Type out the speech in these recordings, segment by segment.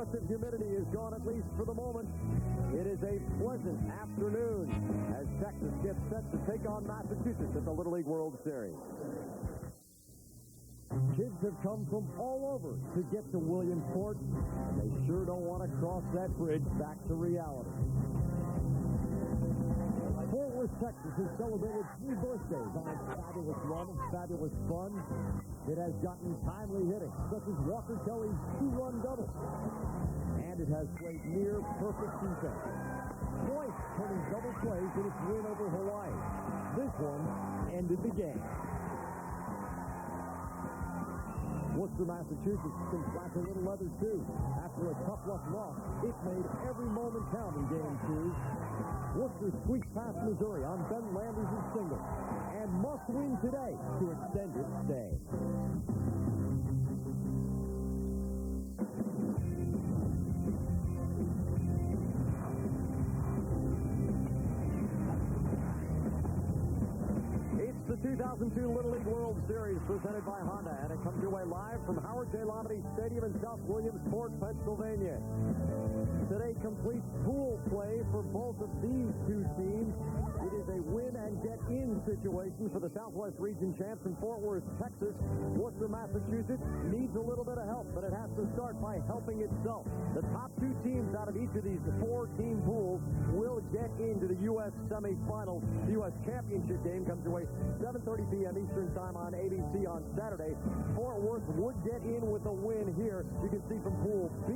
oppressive humidity is gone, at least for the moment. It is a pleasant afternoon as Texas gets set to take on Massachusetts at the Little League World Series. Kids have come from all over to get to Williamsport, and they sure don't want to cross that bridge back to reality. Fort Worth, Texas has celebrated 3 birthdays on its fabulous run of fabulous fun. It has gotten timely hitting, such as Walker Kelly's 2-run double. And it has played near perfect defense, twice turning double plays in its win over Hawaii. This one ended the game. Worcester, Massachusetts can flash a little leather, too. After a tough luck loss, it made every moment count in Game 2. Worcester squeaked past Missouri on Ben Landers' single and must win today to extend its stay. The 2002 Little League World Series presented by Honda, and it comes your way live from Howard J. Lombardi Stadium in South Williamsport, Pennsylvania. Today completes pool play for both of these two teams. It is a win-and-get-in situation for the Southwest Region champs in Fort Worth, Texas. Worcester, Massachusetts needs a little bit of help, but it has to start by helping itself. The top 2 teams out of each of these 4-team pools will get into the U.S. semifinals. The U.S. championship game comes your way 7:30 p.m. Eastern Time on ABC on Saturday. Fort Worth would get in with a win here. You can see from Pool B,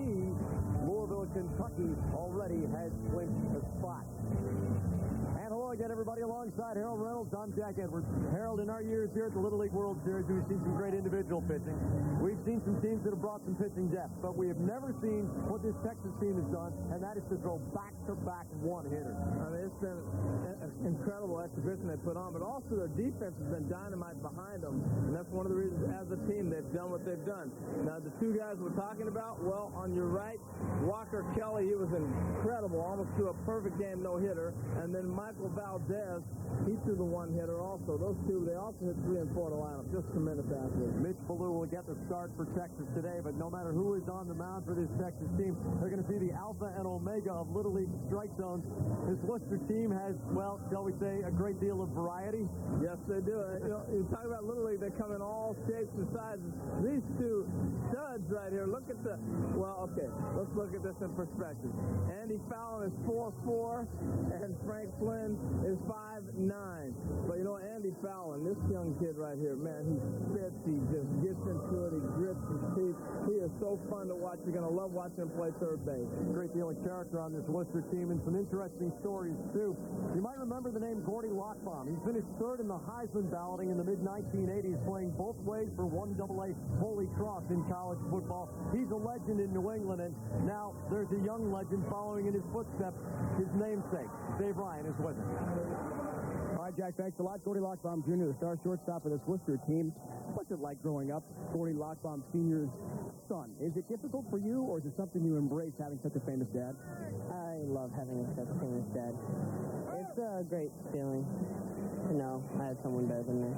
Louisville, Kentucky already has clinched a spot. And hello again, everybody. Alongside Harold Reynolds, I'm Jack Edwards. Harold, in our years here at the Little League World Series, we've seen some great individual pitching. We've seen some teams that have brought some pitching depth, but we have never seen what this Texas team has done, and that is to throw back-to-back one-hitters. I mean, it's been an incredible exhibition they put on, but also their defense has been dynamite behind them, and that's one of the reasons, as a team, they've done what they've done. Now, the 2 guys we're talking about, well, on your right, Walker Kelly, he was incredible, almost threw a perfect game no-hitter, and then Michael Valdez, he threw the one-hitter also. Those 2, they also hit 3 and 4 to lineup. Just tremendous athletes. Mitch Ballou will get the start for Texas today, but no matter who is on the mound for this Texas team, they're going to see the alpha and omega of Little League strike zones. This Worcester team has, well, shall we say, a great deal of variety. Yes, they do. You talk about Little League, they come in all shapes and sizes. These 2 studs right here, look at the, well, okay, let's look at this in perspective. Andy Fallon is 4'4", and Frank Flynn is 5'9". But you know, Andy Fallon, this young kid right here, man, he spits, he just gets into it, he grits his teeth. He is so fun to watch. You're going to love watching him play third base. Great deal of character on this Worcester team, and some interesting stories, too. You might remember the name Gordy Lockbaum. He finished 3rd in the Heisman balloting in the mid-1980s, playing both ways for 1AA Holy Cross in college football. He's a legend in New England, and now there's a young legend following in his footsteps, his namesake. Dave Ryan is with him. All right, Jack, thanks a lot. Gordy Lockbaum Jr., the star shortstop of this Worcester team. What's it like growing up, Gordy Lockbaum Sr.'s son? Is it difficult for you, or is it something you embrace, having such a famous dad? I love having such a famous dad. It's a great feeling to know I had someone better than me.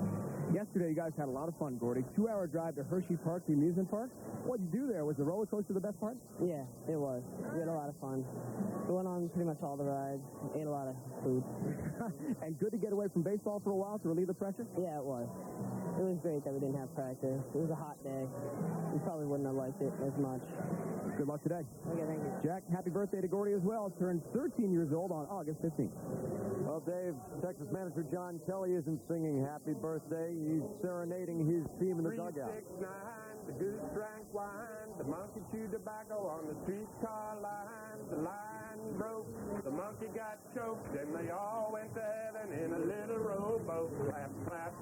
Yesterday, you guys had a lot of fun, Gordy. 2-hour drive to Hershey Park, the amusement park. What'd you do there? Was the roller coaster the best part? Yeah, it was. We had a lot of fun. We went on pretty much all the rides, ate a lot of food. And good to get away from baseball for a while to relieve the pressure? Yeah, it was. It was great that we didn't have practice. It was a hot day. We probably wouldn't have liked it as much. Good luck today. Okay, thank you. Jack, happy birthday to Gordy as well. Turned 13 years old on August 15th. Well, Dave, Texas manager John Kelly isn't singing happy birthday. He's serenading his team in the dugout. 3, 6, 9, the goose drank wine, the monkey chewed tobacco on the streetcar line, the line broke, the monkey got choked, and they all went to heaven in a little rowboat. Clap, clap.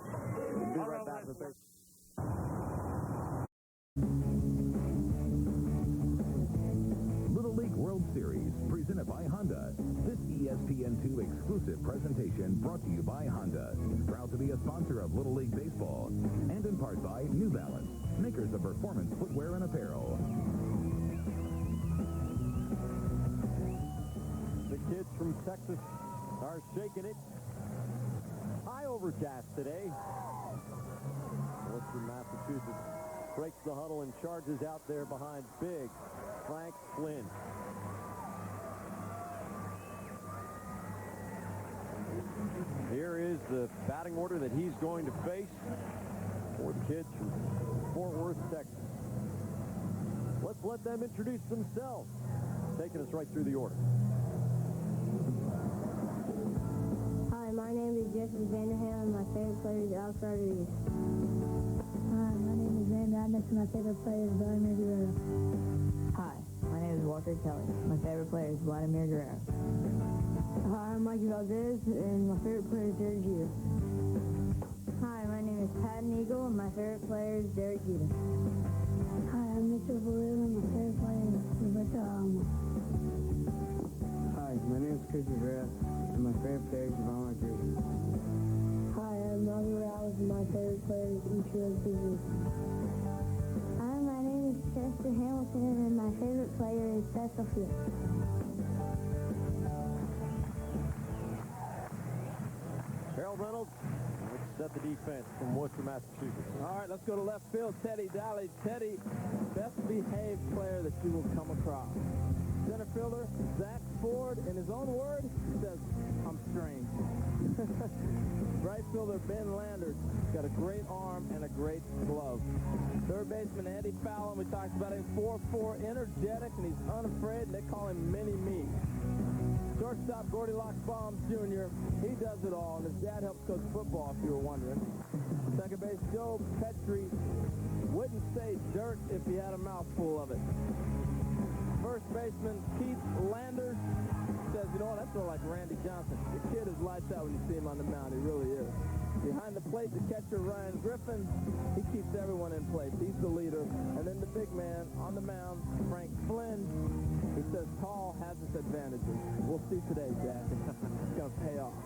We'll be right back with this. Little League World Series, presented by Honda. This ESPN2 exclusive presentation brought to you by Honda. Proud to be a sponsor of Little League Baseball. And in part by New Balance, makers of performance footwear and apparel. The kids from Texas are shaking it. High overcast today. Worcester, Massachusetts breaks the huddle and charges out there behind big Frank Flynn. Here is the batting order that he's going to face for the kids from Fort Worth, Texas. Let's let them introduce themselves, taking us right through the order. Hi, my name is Jeffrey Vanderham, and my favorite player is Alex Rodriguez. Hi, my name is Van Madness, and my favorite player is Vladimir Guerrero. Hi, my name is Walter Kelly. My favorite player is Vladimir Guerrero. Hi, I'm Mikey Valdez, and my favorite player is Derek Jeter. Hi, my name is Patton Eagle, and my favorite player is Derek Jeter. Hi, I'm Mitchell Barreau, and my favorite player is Roberto Alomar. Hi, my name is Chris Rivera, and my favorite player is Javon Rodriguez. Hi, I'm Robbie Morales, and my favorite player is Ichiro Suzuki. Hi, my name is Chester Hamilton, and my favorite player is Cecil Field. Harold Reynolds, let's set the defense from Worcester, Massachusetts. All right, let's go to left field. Teddy Daly. Teddy, best behaved player that you will come across. Center fielder, Zach Ford, in his own words, says, I'm strange. Right fielder, Ben Landers, got a great arm and a great glove. Third baseman, Andy Fallon, we talked about him, 4'4", energetic, and he's unafraid, and they call him Mini-Me. Shortstop, Gordy Lockbaum Jr., he does it all, and his dad helps coach football, if you were wondering. Second base, Joe Petrie, wouldn't say dirt if he had a mouthful of it. First baseman, Keith Landers, says, you know what, that's sort of like Randy Johnson. The kid is lights out when you see him on the mound. He really is. Behind the plate, the catcher, Ryan Griffin, he keeps everyone in place. He's the leader. And then the big man on the mound, Frank Flynn, he says tall has its advantages. We'll see today, Jack. It's going to pay off.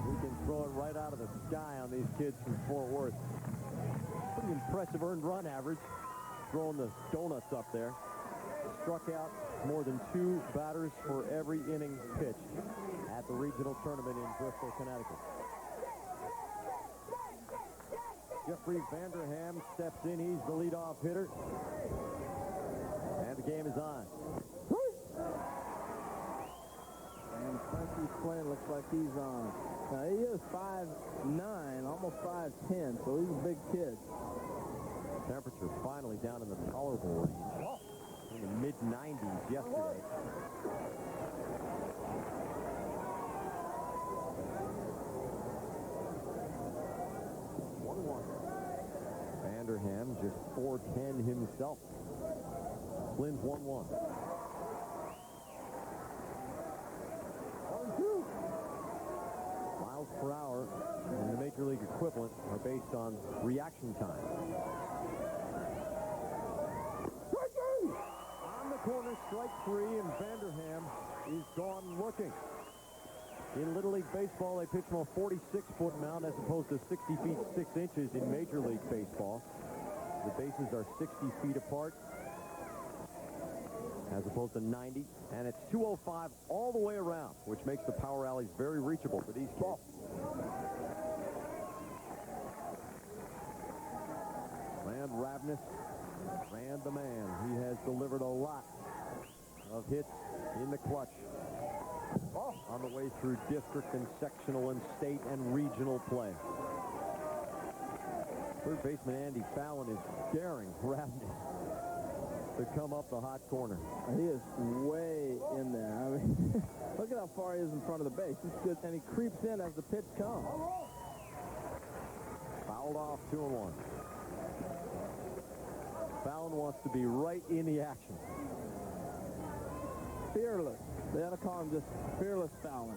We can throw it right out of the sky on these kids from Fort Worth. Pretty impressive earned run average, throwing the donuts up there. Struck out more than 2 batters for every inning pitched at the regional tournament in Bristol, Connecticut. Jeffrey Vanderham steps in. He's the leadoff hitter. And the game is on. And Frankie Flynn looks like he's on. Now, he is 5'9", almost 5'10", so he's a big kid. Temperature finally down in the tolerable range. In the mid-90s yesterday. Vanderham just 4'10" himself. Flynn's 1-1. 1-2. Miles per hour in the Major League equivalent are based on reaction time. On the corner, strike 3, and Vanderham is gone looking. In Little League Baseball, they pitch from a 46-foot mound as opposed to 60 feet 6 inches in Major League Baseball. The bases are 60 feet apart as opposed to 90, and it's 205 all the way around, which makes the power alleys very reachable for these kids. Rand Ravnus, Rand the man. He has delivered a lot of hits in the clutch on the way through district and sectional and state and regional play. Third baseman Andy Fallon is daring Ravnus to come up the hot corner. He is way in there. I mean, look at how far he is in front of the base. It's good, and he creeps in as the pitch comes. Fouled off, 2-1. Fallon wants to be right in the action. Fearless. They ought to call him just Fearless Fallon.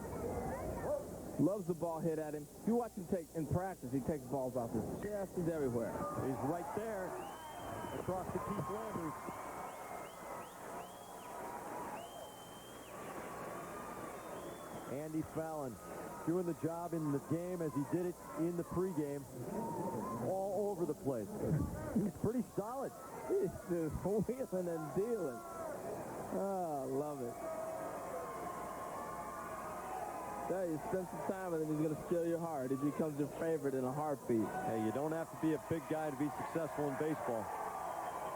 Loves the ball hit at him. If you watch him take in practice, he takes balls off his chest. He's everywhere. He's right there across to Keith Landers. Andy Fallon doing the job in the game as he did it in the pregame. All over the place. He's pretty solid. He's just wheeling and dealing. Oh, love it. You spend some time with him, he's going to steal your heart. He becomes your favorite in a heartbeat. Hey, you don't have to be a big guy to be successful in baseball.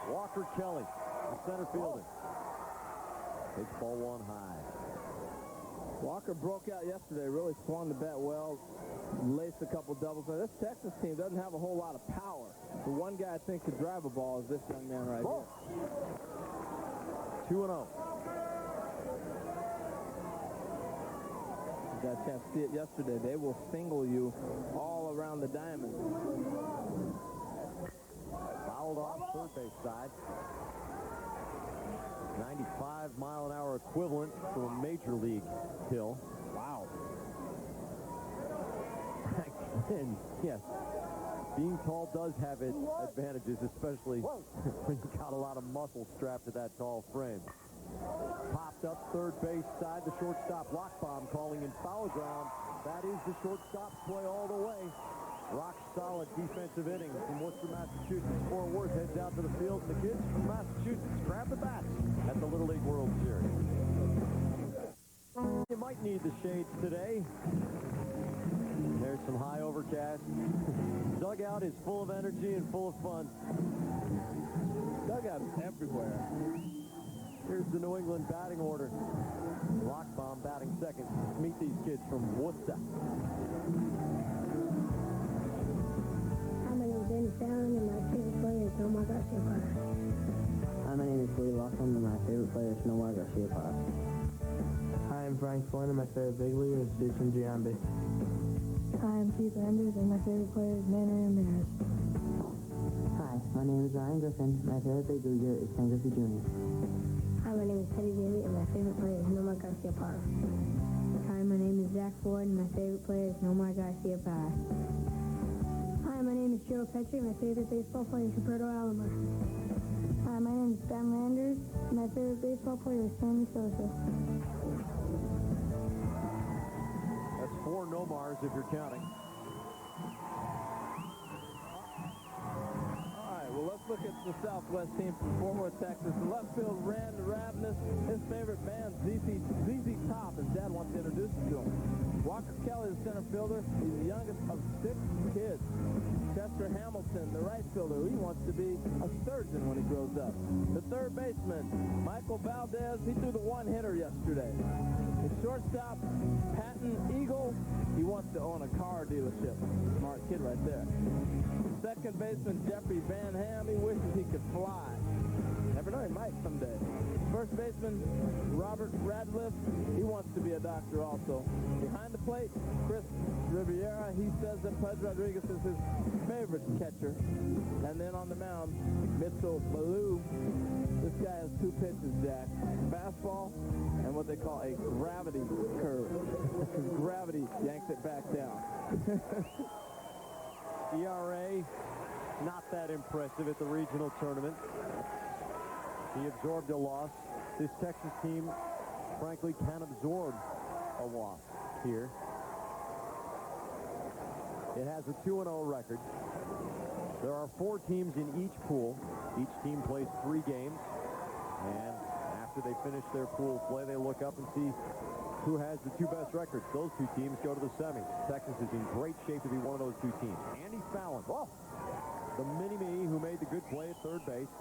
Walker Kelly, the center fielder. Takes ball one high. Walker broke out yesterday, really swung the bat well, laced a couple doubles. Now, this Texas team doesn't have a whole lot of power. The one guy I think could drive a ball is this young man right here. 2-0. Got a chance to see it yesterday. They will single you all around the diamond. Fouled off third base side. 95-mile-an-hour equivalent for a major league hill. Wow. And yes, being tall does have its advantages, especially when you got a lot of muscle strapped to that tall frame. Popped up third base side. The shortstop Lockbaum calling in foul ground. That is the shortstop's play all the way. Rock solid defensive inning from Worcester, Massachusetts. Fort Worth heads out to the field. The kids from Massachusetts grab the bats at the Little League World Series. You might need the shades today. There's some high overcast. Dugout is full of energy and full of fun. Dugout is everywhere. Here's the New England batting order. Lockbaum batting second. Meet these kids from Worcester. Hi, my name is Danny Fallon, and my favorite player is Nomar Garcia Parra. Hi, my name is Lee Lawson, and my favorite player is Nomar Garcia Parra. Hi, I'm Frank Floyd, and my favorite big leaguer is Jason Giambi. Hi, I'm Keith Enders, and my favorite player is Manny Ramirez. Hi, my name is Ryan Griffin. My favorite big leaguer is Ken Griffey Jr. Hi, my name is Teddy Daly, and my favorite player is Nomar Garcia Parra. Hi, my name is Zach Floyd, and my favorite player is Nomar Garcia Parra. Hi, my name is Joe Petrie, and my favorite baseball player is Roberto Alomar. Hi, my name is Ben Landers, and my favorite baseball player is Sammy Sosa. That's 4 Nomars if you're counting. Well, let's look at the Southwest team from Fort Worth, Texas. The left field, Rand Ravenous. His favorite band, ZZ Top. His dad wants to introduce him to him. Walker Kelly, the center fielder. He's the youngest of 6 kids. Chester Hamilton, the right fielder. He wants to be a surgeon when he grows up. The third baseman, Michael Valdez. He threw the one-hitter yesterday. The shortstop, Patton Eagle. He wants to own a car dealership. Smart kid right there. Second baseman, Jeffrey Van Ham. He wishes he could fly. Never know, he might someday. First baseman, Robert Radcliffe. He wants to be a doctor also. Behind the plate, Chris Riviera. He says that Pudge Rodriguez is his favorite catcher. And then on the mound, Mitchell Ballou. This guy has 2 pitches, Jack. Fastball and what they call a gravity curve. Gravity yanks it back down. ERA, not that impressive at the regional tournament. He absorbed a loss. This Texas team, frankly, can absorb a loss here. It has a 2-0 record. There are 4 teams in each pool. Each team plays 3 games. And after they finish their pool play, they look up and see who has the 2 best records. Those 2 teams go to the semis. Texas is in great shape to be one of those 2 teams. Andy Fallon, the mini-me who made the good play at third base.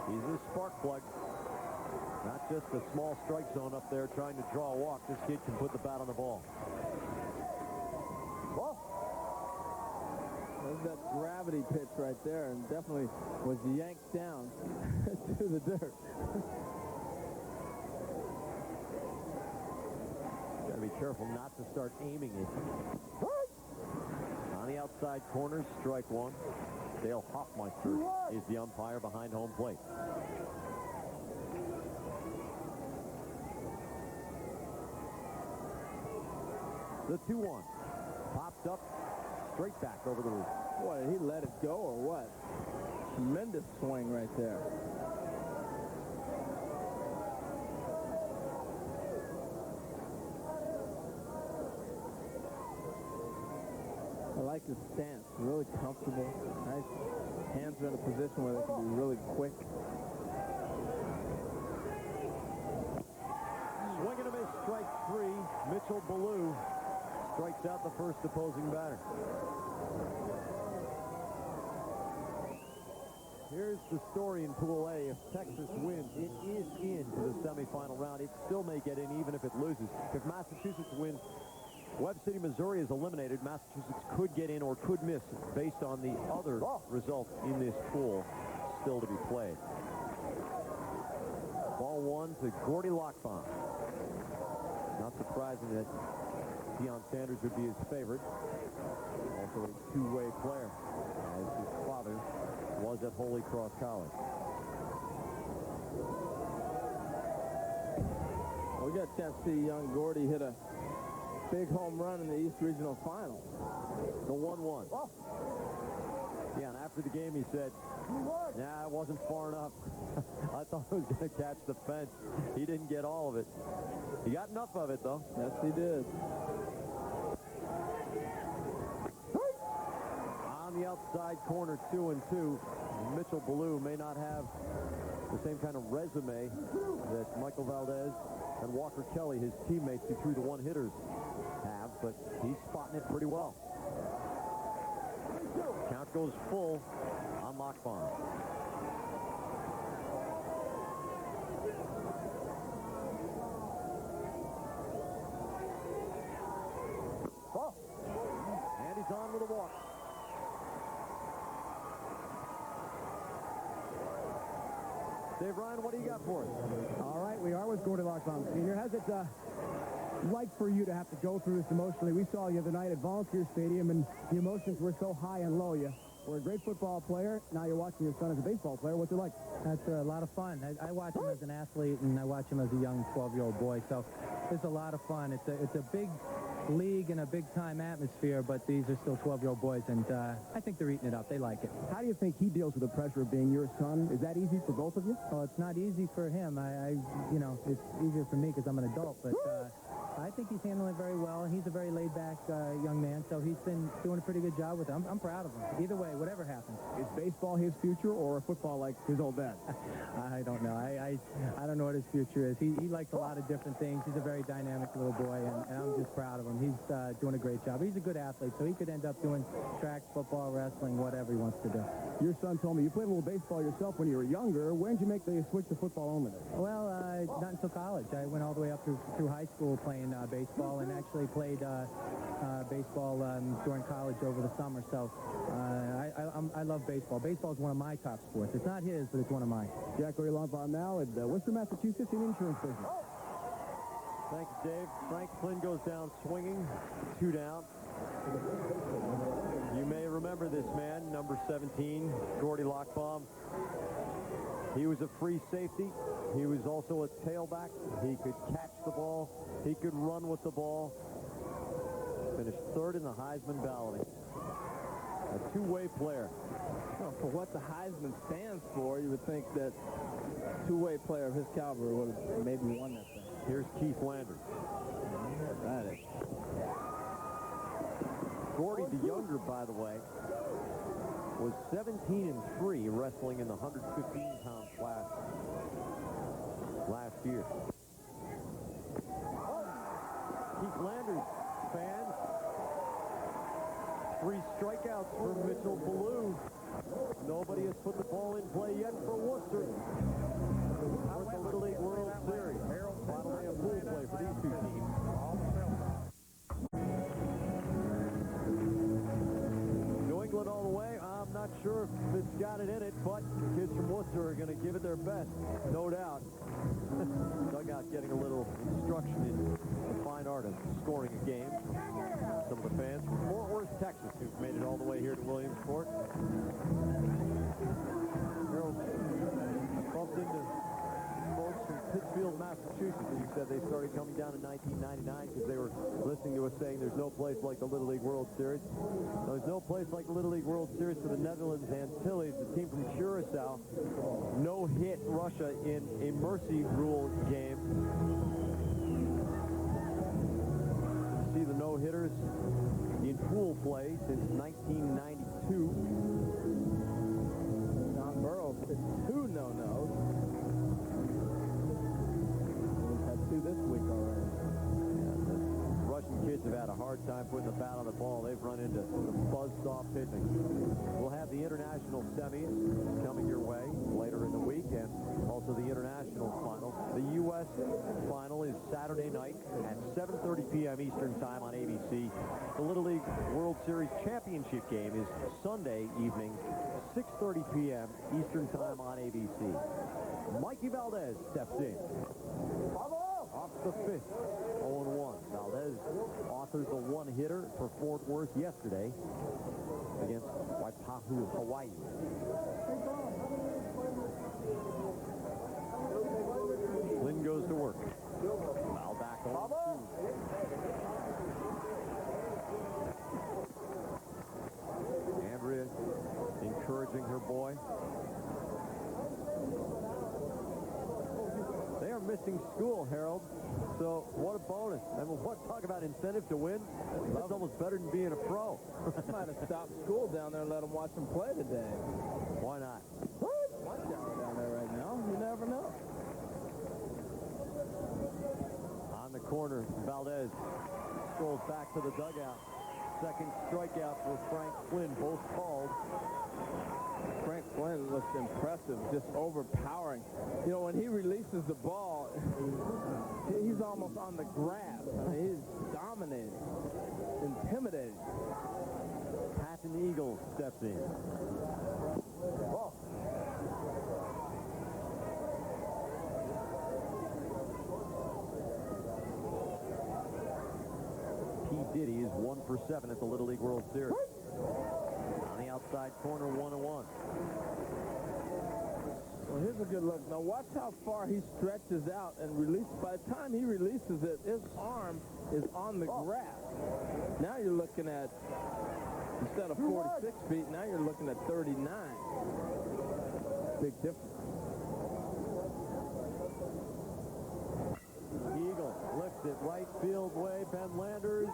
He's a spark plug. Not just a small strike zone up there trying to draw a walk. This kid can put the bat on the ball. There's that gravity pitch right there, and definitely was yanked down to the dirt. Gotta be careful not to start aiming it. On the outside corner, strike 1. Dale Hoffmeister is the umpire behind home plate. The 2-1. Popped up, straight back over the roof. Boy, did he let it go or what? Tremendous swing right there. I like his stance. Really comfortable. Nice. Hands are in a position where they can be really quick. Swing and a miss, strike 3. Mitchell Ballou strikes out the first opposing batter. Here's the story in Pool A. If Texas wins, it is into the semifinal round. It still may get in even if it loses. If Massachusetts wins, Webb City, Missouri is eliminated. Massachusetts could get in or could miss based on the other results in this pool still to be played. Ball one to Gordy Lockbaum. Not surprising that Deion Sanders would be his favorite. Also a two-way player, as his father was at Holy Cross College. Well, we got a chance to see young Gordy hit a big home run in the East Regional Final. The 1-1. Oh. Yeah, and after the game he said, nah, it wasn't far enough. I thought I was going to catch the fence. He didn't get all of it. He got enough of it, though. Yes, he did. On the outside corner, 2-2. Mitchell Ballou may not have the same kind of resume that Michael Valdez and Walker Kelly, his teammates who threw the one-hitters, have, but he's spotting it pretty well. Count goes full on Lockbaum. Oh. And he's on with a walk. Dave Ryan, what do you got for us? All right, we are with Gordy Lockbaum Sr. How's it like for you to have to go through this emotionally? We saw you the other night at Volunteer Stadium, and the emotions were so high and low. You were a great football player. Now you're watching your son as a baseball player. What's it like? That's a lot of fun. I watch him as an athlete, and I watch him as a young 12-year-old boy. So it's a lot of fun. It's a big league and a big-time atmosphere, but these are still 12-year-old boys, and I think they're eating it up. They like it. How do you think he deals with the pressure of being your son? Is that easy for both of you? Well, it's not easy for him. You know, it's easier for me because I'm an adult, but I think he's handling it very well. He's a very laid-back young man, so he's been doing a pretty good job with it. I'm proud of him. Either way, whatever happens. Is baseball his future or football like his old dad? I don't know. I don't know what his future is. He likes a lot of different things. He's a very dynamic little boy, and I'm just proud of him. He's doing a great job. He's a good athlete, so he could end up doing track, football, wrestling, whatever he wants to do. Your son told me you played a little baseball yourself when you were younger. When did you make the switch to football only? Well, not until college. I went all the way up through high school playing baseball, and actually played baseball during college over the summer. So I love baseball. Baseball is one of my top sports. It's not his, but it's one of mine. Jack Gordy Lockbaum now at Worcester, Massachusetts, in insurance business. Thanks, Dave. Frank Flynn goes down swinging. 2 down. You may remember this man, number 17, Gordy Lockbaum. He was a free safety. He was also a tailback. He could catch the ball. He could run with the ball. Finished 3rd in the Heisman balloting. A two-way player. Well, for what the Heisman stands for, you would think that a two-way player of his caliber would have maybe won that thing. Here's Keith Landers. Right. Gordy, the younger, by the way, was 17-3 wrestling in the 115-pound class last year. Keith Landers, fans. 3 strikeouts for Mitchell Ballou. Nobody has put the ball in play yet for Worcester. For the Little League World Series. Final day of pool play for these two teams. New England all the way. I'm not sure if it's got it in it, but the kids from Worcester are going to give it their best, no doubt. Dugout getting a little instruction in the fine art of scoring a game. Some of the fans from Fort Worth, Texas, who've made it all the way here to Williamsport. Harold bumped into folks from Pittsfield, Massachusetts, who said they started coming down in 1999 because they were listening to us saying there's no place like the Little League World Series. There's no place like the Little League World Series for the Netherlands Antilles. The team from Curacao no-hit Russia in a mercy rule game. See the no-hitters in pool play since 1992. John Burrow hit 2 no-nos. We've had 2 this week already. Yeah, the Russian kids have had a hard hard time putting the bat on the ball. They've run into some buzzsaw pitching. We'll have the international semis coming your way later in the week, and also the international final. The U.S. final is Saturday night at 7:30 p.m. Eastern Time on ABC. The Little League World Series Championship game is Sunday evening, 6:30 p.m. Eastern Time on ABC. Mikey Valdez steps in. Off the fifth, 0-1. Valdez authors a one-hitter for Fort Worth yesterday against Waipahu, Hawaii. Lynn goes to work. Foul back on 2. Andrea encouraging her boy. They are missing school, Harold. So what a bonus. I mean, talk about incentive to win. That's almost better than being a pro. Might have stopped school down there and let them watch them play today. Why not? Watch out down there right now. You never know. On the corner, Valdez strolls back to the dugout. Second strikeout for Frank Flynn, both called. Frank Flynn looks impressive, just overpowering. You know, when he releases the ball, he's almost on the grass. I mean, he's dominating, intimidating. Patton Eagle steps in. Oh. P. Diddy is 1 for 7 at the Little League World Series. On the outside corner, 1-1. Well, here's a good look. Now watch how far he stretches out and releases. By the time he releases it, his arm is on the grass. Now you're looking at, instead of 46 feet, now you're looking at 39. Big difference. Eagle lifts it right field way. Ben Landers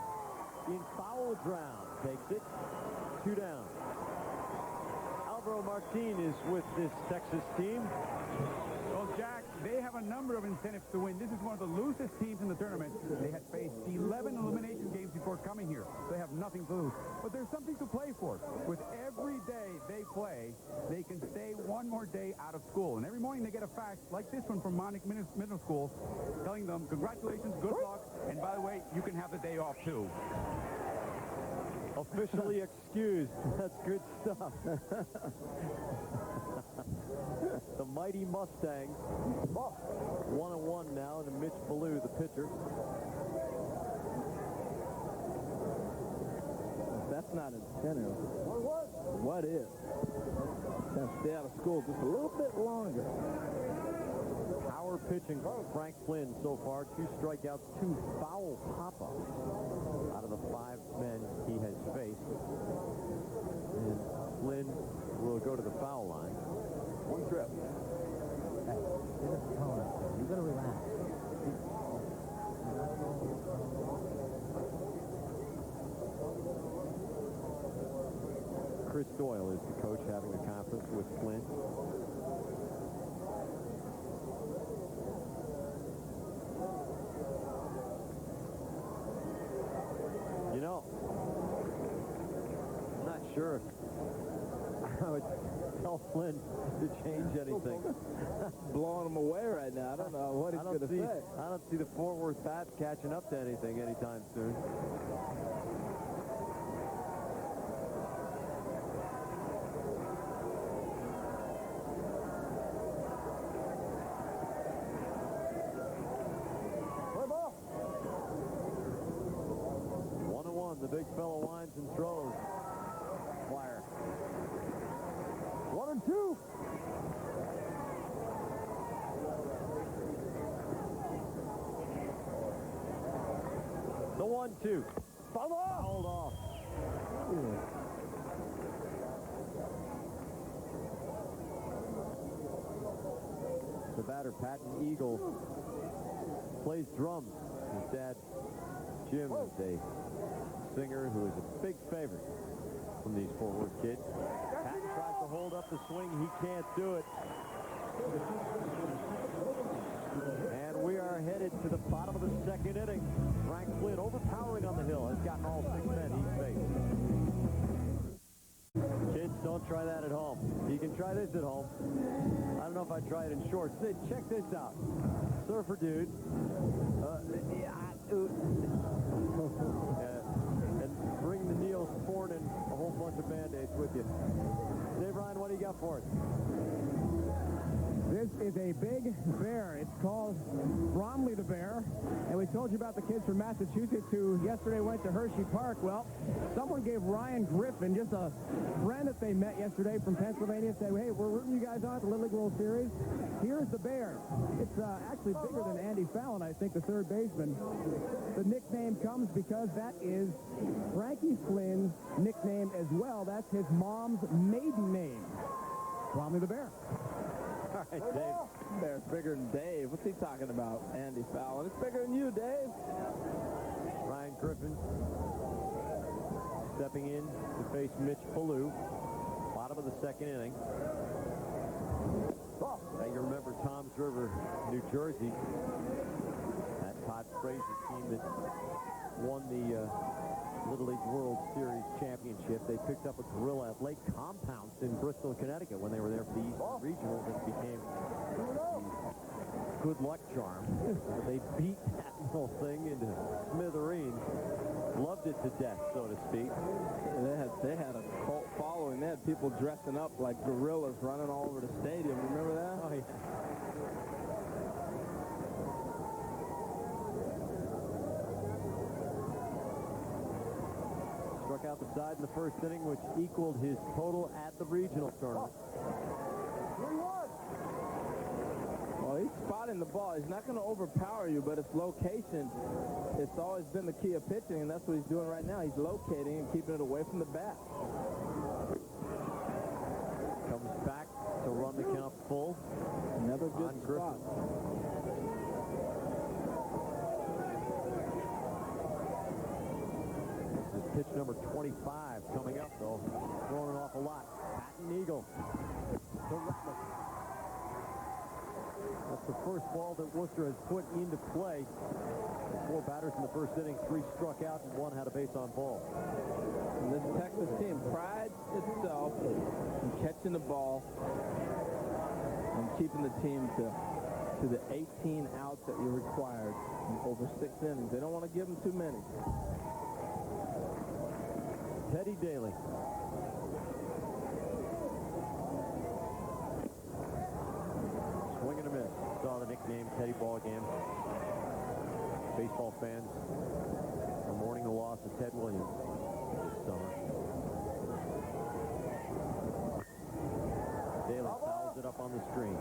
in foul ground. Takes it. 2 down. Alvaro Martin is with this Texas team. Well, Jack, they have a number of incentives to win. This is one of the loosest teams in the tournament. They had faced 11 elimination games before coming here. They have nothing to lose. But there's something to play for. With every day they play, they can stay one more day out of school. And every morning they get a fax like this one from Monic Middle School telling them, congratulations, good luck, and by the way, you can have the day off too. Officially excused. That's good stuff. The mighty Mustangs. 1-1 now, and Mitch Ballou, the pitcher. That's not incentive. What is? Now stay out of school just a little bit longer. Power pitching from Frank Flynn so far. 2 strikeouts, 2 foul pop-ups out of the 5 men he has faced. And Flynn will go to the foul line. 1 trip. Hey, you gotta relax. Chris Doyle is the coach having a conference with Flynn. You know, I'm not sure I would tell Flynn to change anything. Blowing him away right now. I don't know what he's going to say. I don't see the Fort Worth bats catching up to anything anytime soon. The big fellow winds and throws. Flyer. 1-2. The 1-2. Fouled off. The batter, Patton Eagle, plays drums. His dad, Jim, is a singer who is a big favorite from these Fort Worth kids. Patton tries to hold up the swing. He can't do it. And we are headed to the bottom of the second inning. Frank Flynn, overpowering on the hill, has gotten all 6 men he's faced. Kids, don't try that at home. You can try this at home. I don't know if I'd try it in shorts. Check this out. Surfer dude. And bring the Neosporin and a whole bunch of Band-Aids with you. Dave Ryan, what do you got for us? This is a big bear. It's called Bromley the bear. And we told you about the kids from Massachusetts who yesterday went to Hershey Park. Well, someone gave Ryan Griffin, just a friend that they met yesterday from Pennsylvania, said, hey, we're rooting you guys on at the Little League World Series. Here's the bear. It's actually bigger than Andy Fallon, I think, the third baseman. The nickname comes because that is Frankie Flynn's nickname as well. That's his mom's maiden name. Bromley the bear. All right, Dave. Bear's bigger than Dave. What's he talking about? Andy Fallon. It's bigger than you, Dave. Ryan Griffin stepping in to face Mitch Ballou. Bottom of the second inning. Now you remember Toms River, New Jersey. That Todd Frazier team that won the Little League World Series championship. They picked up a gorilla at Lake Compounce in Bristol, Connecticut when they were there for the Eastern Regionals. It became the good luck charm. They beat that whole thing into smithereens. Loved it to death, so to speak. They had a cult following. They had people dressing up like gorillas running all over the stadium. Remember that? Oh, yeah. Struck out the side in the first inning, which equaled his total at the regional tournament. Well, he's spotting the ball. He's not going to overpower you, but its location, it's always been the key of pitching, and that's what he's doing right now. He's locating and keeping it away from the bat. Comes back to run the count full. Another good spot. Pitch number 25 coming up, though. Throwing an awful lot. Patton Eagle. That's the first ball that Worcester has put into play. 4 batters in the first inning, 3 struck out, and 1 had a base on ball. And this Texas team prides itself in catching the ball and keeping the team to the 18 outs that you're required over 6 innings. They don't want to give them too many. Teddy Daly. Swing and a miss. Saw the nickname Teddy Ball again. Baseball fans are mourning the loss of Ted Williams this summer. Daly fouls it up on the screen.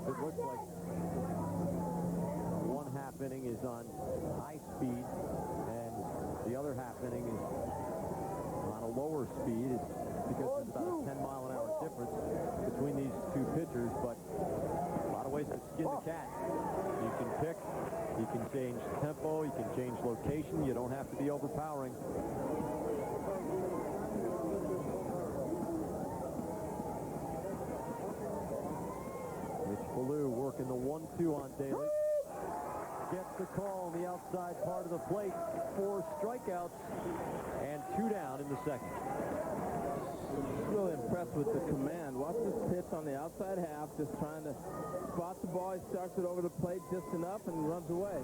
It looks like one half inning is on high speed and the other half inning is on a lower speed. It's because there's about a 10-mile-an-hour difference between these two pitchers, but a lot of ways to skin the cat. You can pick, you can change tempo, you can change location. You don't have to be overpowering. Ballou working the 1-2 on Daly. Gets the call on the outside part of the plate. 4 strikeouts and 2 down in the second. Really impressed with the command. Watch this pitch on the outside half, just trying to spot the ball. He starts it over the plate just enough and runs away.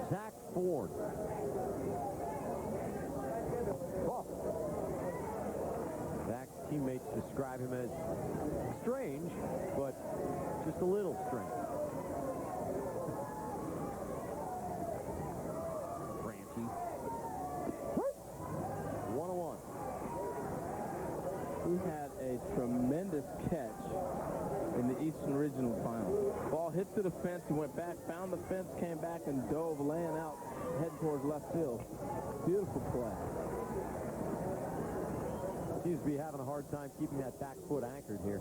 Zach Ford. Zach's teammates describe him as strange, but just a little strange. Franchi. 1-1. He had a tremendous catch in the Eastern Regional Final. Ball hit to the fence, he went back, found the fence, came back and dove, laying out, heading towards left field. Beautiful play. Seems to be having a hard time keeping that back foot anchored here.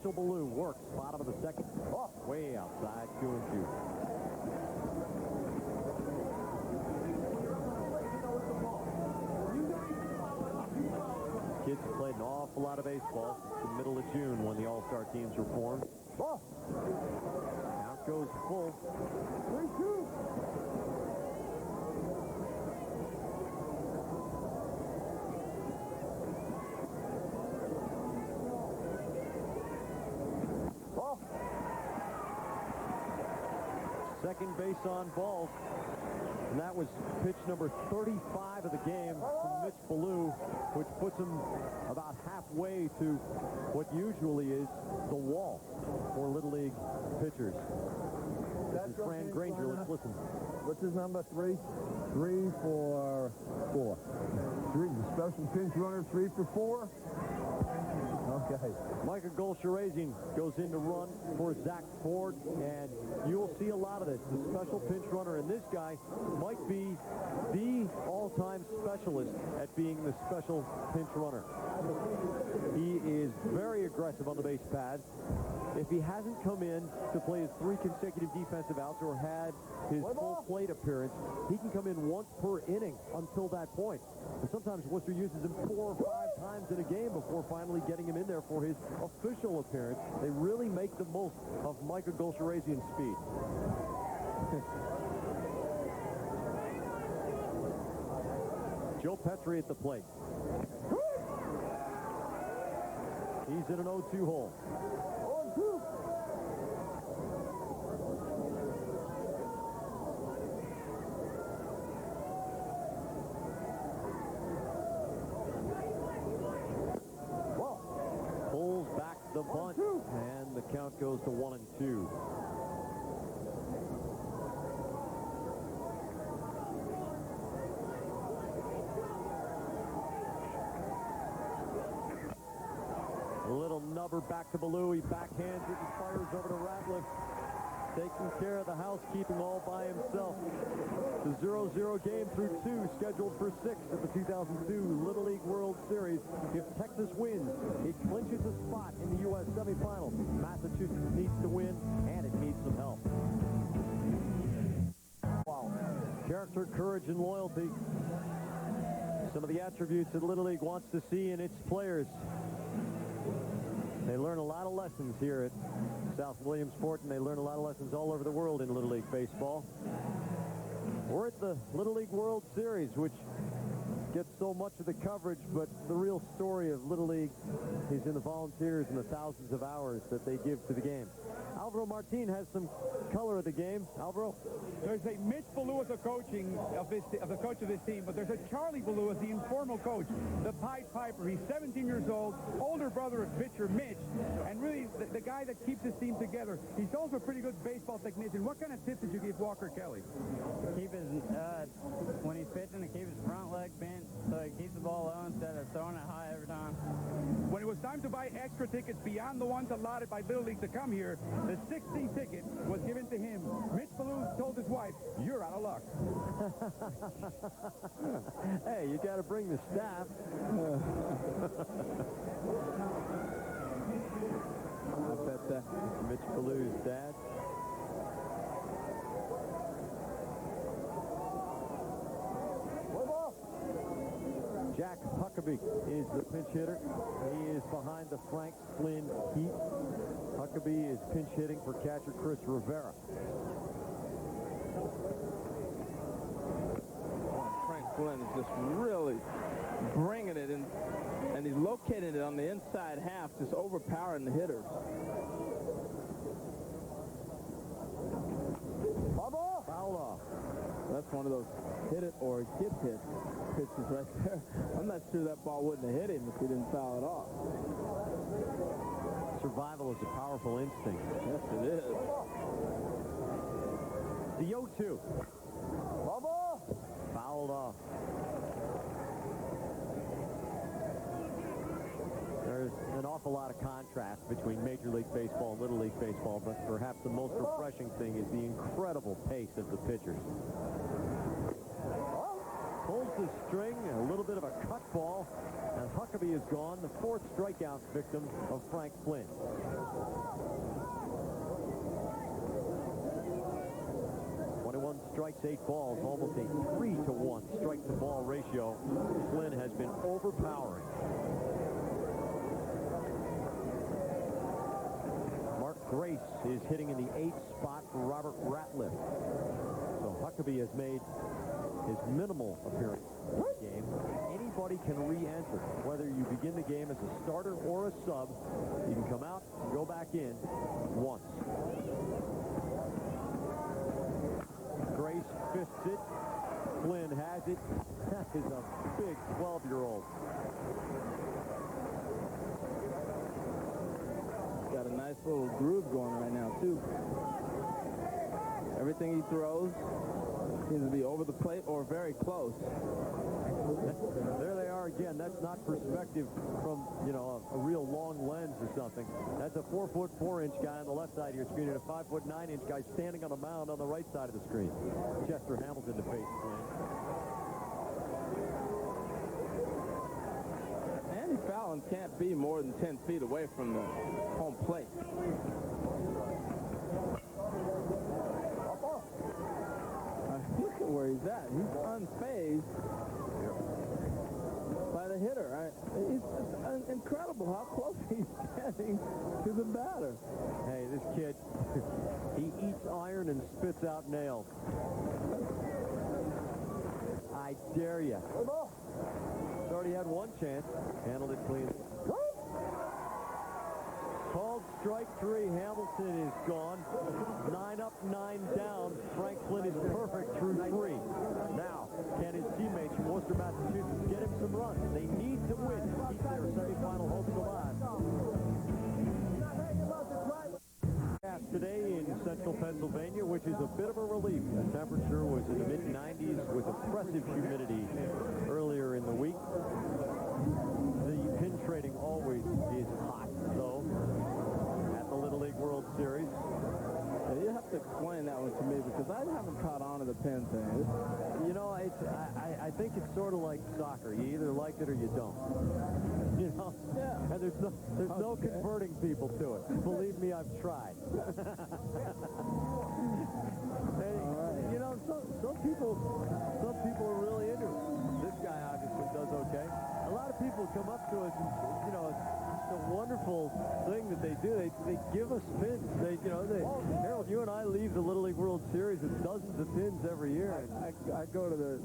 Michael Ballou works bottom of the second. Oh, way outside, 2-2. Kids have played an awful lot of baseball since the middle of June when the All-Star teams were formed. Oh. Count goes full. 3-2. Second base on balls. And that was pitch number 35 of the game from Mitch Ballou, which puts him about halfway to what usually is the wall for Little League pitchers. This is Fran Granger. Let's listen. What's his number? 3? 3 for 4. 3, the special pinch runner, 3 for 4. Okay. Micah Golsharazian goes in to run for Zach Ford, and you'll see a lot of this. The special pinch runner, and this guy might be the all-time specialist at being the special pinch runner. He is very aggressive on the base paths. If he hasn't come in to play his 3 consecutive defensive outs or had his full plate appearance, he can come in once per inning until that point. And sometimes Worcester uses him 4 or 5 times in a game before finally getting him in there for his official appearance. They really make the most of Micah Golsharazian's speed. Joe Petrie at the plate. He's in an 0-2 hole. 0-2. Pulls back the bunt, and the count goes to 1-2. A little nubber back to Ballou. He backhands it and fires over to Ratliff. Taking care of the housekeeping all by himself. The 0-0 game through 2, scheduled for 6 at the 2002 Little League World Series. If Texas wins, it clinches a spot in the U.S. semifinals. Massachusetts needs to win, and it needs some help. Wow. Character, courage, and loyalty. Some of the attributes that Little League wants to see in its players. They learn a lot of lessons here at South Williamsport, and they learn a lot of lessons all over the world in Little League baseball. We're at the Little League World Series, which gets so much of the coverage, but the real story of Little League is in the volunteers and the thousands of hours that they give to the game. Alvaro Martin has some color of the game. Alvaro? There's a Mitch Ballou as the coach of this team, but there's a Charlie Ballou as the informal coach, the Pied Piper. He's 17 years old, older brother of pitcher Mitch, and really the guy that keeps his team together. He's also a pretty good baseball technician. What kind of tips did you give Walker Kelly? Keep his, when he's pitching, to keep his front leg bent so he keeps the ball low instead of throwing it high every time. When it was time to buy extra tickets beyond the ones allotted by Little League to come here, the 60 ticket was given to him. Mitch Ballou told his wife, "You're out of luck." Hey, you got to bring the staff. I bet that Mitch Ballou's dad. Jack Huckabee is the pinch hitter. He is behind the Frank Flynn heat. Huckabee is pinch hitting for catcher Chris Rivera. Frank Flynn is just really bringing it in, and he's located it on the inside half, just overpowering the hitters. Foul off. That's one of those hit it or get hit pitches right there. I'm not sure that ball wouldn't have hit him if he didn't foul it off. Survival is a powerful instinct. Yes, it is. The 0-2. Fouled off. There's an awful lot of contrast between Major League Baseball and Little League Baseball, but perhaps the most refreshing thing is the incredible pace of the pitchers. Pulled the string, a little bit of a cut ball, and Huckabee is gone, the fourth strikeout victim of Frank Flynn. 21 strikes, 8 balls, almost a 3-to-1 strike-to-ball ratio. Flynn has been overpowering. Mark Grace is hitting in the 8th spot for Robert Ratliff. So Huckabee has made his minimal appearance in the game. Anybody can re-enter. Whether you begin the game as a starter or a sub, you can come out and go back in once. Grace fists it. Flynn has it. That is a big 12-year-old. Got a nice little groove going right now, too. Everything he throws seems to be over the plate or very close. There they are again. That's not perspective from, you know, a real long lens or something. That's a 4'4" guy on the left side of your screen and a 5'9" guy standing on the mound on the right side of the screen. Chester Hamilton to face Flynn. Andy Fallon can't be more than 10 feet away from the home plate. Look at where he's at. He's unfazed by the hitter. It's incredible how close he's getting to the batter. Hey, this kid, he eats iron and spits out nails. I dare you. He's already had one chance. Handled it clean. Called strike 3. Hamilton is gone. 9 up, 9 down. Frank Flynn is perfect through 3. Now, can his teammates from Worcester, Massachusetts get him some runs? They need to win to keep their semifinal hopes alive. Today in central Pennsylvania, which is a bit of a relief. The temperature was in the mid-90s with oppressive humidity earlier in the week. The pin trading always is hot, though, at the Little League World Series. Yeah, you have to explain that one to me because I haven't caught on to the pin thing. You know, I think it's sort of like soccer. You either like it or you don't. You know? Yeah. And there's no converting people to it. Believe me, I've tried. And, you know, some people are really into it. This guy obviously does okay. A lot of people come up to us and, you know, it's a wonderful thing that they do. They give us pins. Harold, you and I leave the Little League World Series with dozens of pins every year. I go to the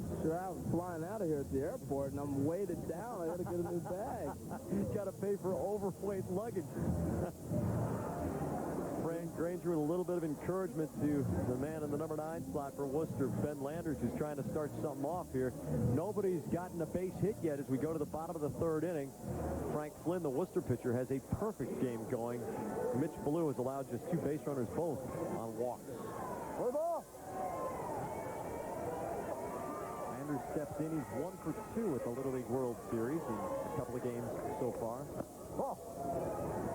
flying out of here at the airport, and I'm weighted down. I got to get a new bag. You got to pay for overweight luggage. Frank Granger with a little bit of encouragement to the man in the number 9 slot for Worcester, Ben Landers, who's trying to start something off here. Nobody's gotten a base hit yet as we go to the bottom of the 3rd inning. Frank Flynn, the Worcester pitcher, has a perfect game going. Mitch Ballou has allowed just 2 base runners both on walks. Landers steps in. He's 1 for 2 at the Little League World Series in a couple of games so far.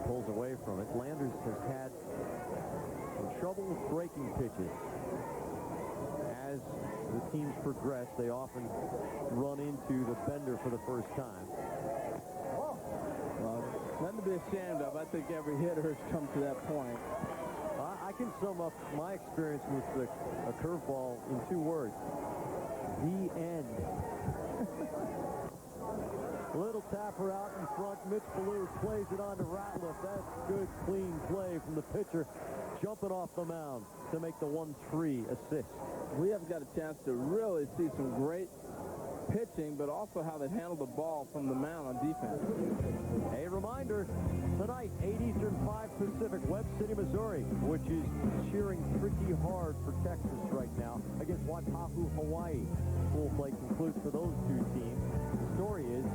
Pulls away from it. Landers has had some trouble with breaking pitches. As the teams progress, they often run into the bender for the first time. Well, nothing to be ashamed of. I think every hitter has come to that point. I can sum up my experience with a curveball in 2 words. The end. Little tapper out in front. Mitch Ballou plays it on to Ratliff. That's good, clean play from the pitcher, jumping off the mound to make the 1-3 assist. We have got a chance to really see some great pitching, but also how they handle the ball from the mound on defense. A reminder, tonight, 8 Eastern, 5 Pacific, Webb City, Missouri, which is cheering pretty hard for Texas right now against Watahu, Hawaii. Full play concludes for those 2 teams. The story is,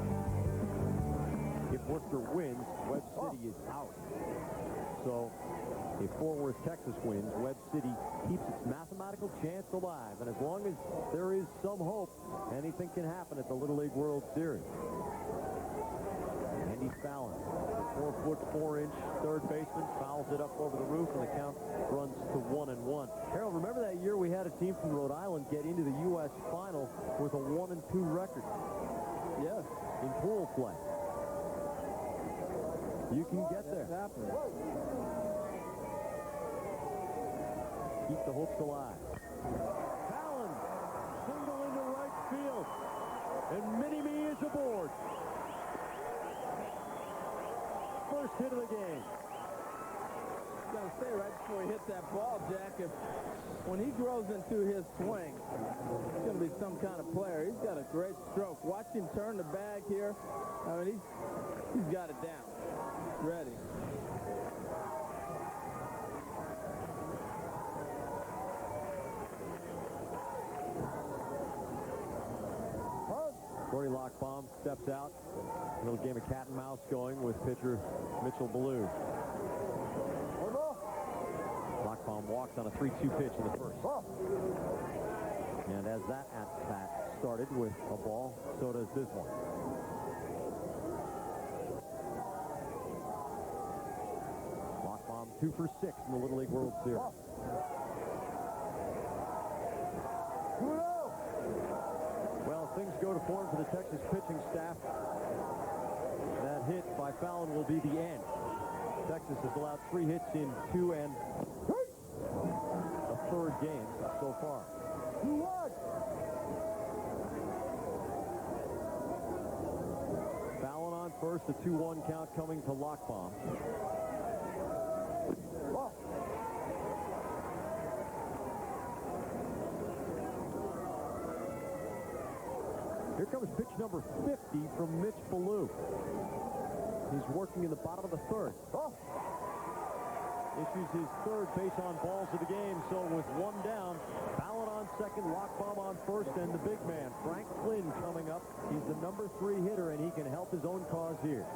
if Worcester wins, Webb City is out. So, if Fort Worth, Texas wins, Webb City keeps its mathematical chance alive. And as long as there is some hope, anything can happen at the Little League World Series. Andy Fallon, 4 foot 6'4" third baseman, fouls it up over the roof, and the count runs to 1-1. Harold, remember that year we had a team from Rhode Island get into the U.S. final with a 1-2 record? Yes, in pool play. You can get there. Keep the hopes alive. Fallon, single into right field, and Mini-Me is aboard. First hit of the game. I was going to say right before he hit that ball, Jack, when he grows into his swing, he's going to be some kind of player. He's got a great stroke. Watch him turn the bag here. I mean, he's got it down. Ready. Corey Lockbaum steps out. A little game of cat and mouse going with pitcher Mitchell Ballou. Lockbaum walks on a 3-2 pitch in the first. And as that at-bat started with a ball, so does this one. Lockbaum 2 for 6 in the Little League World Series. Well, things go to form for the Texas pitching staff. That hit by Fallon will be the end. Texas has allowed 3 hits in 2 and a third game so far. Fallon on first, a 2-1 count coming to Lockbaum. Here comes pitch number 50 from Mitch Ballou. He's working in the bottom of the third. Issues his third base on balls of the game, so with 1 down, Fallon on second, Lockbaum on first, and the big man, Frank Flynn, coming up. He's the number 3 hitter, and he can help his own cause here.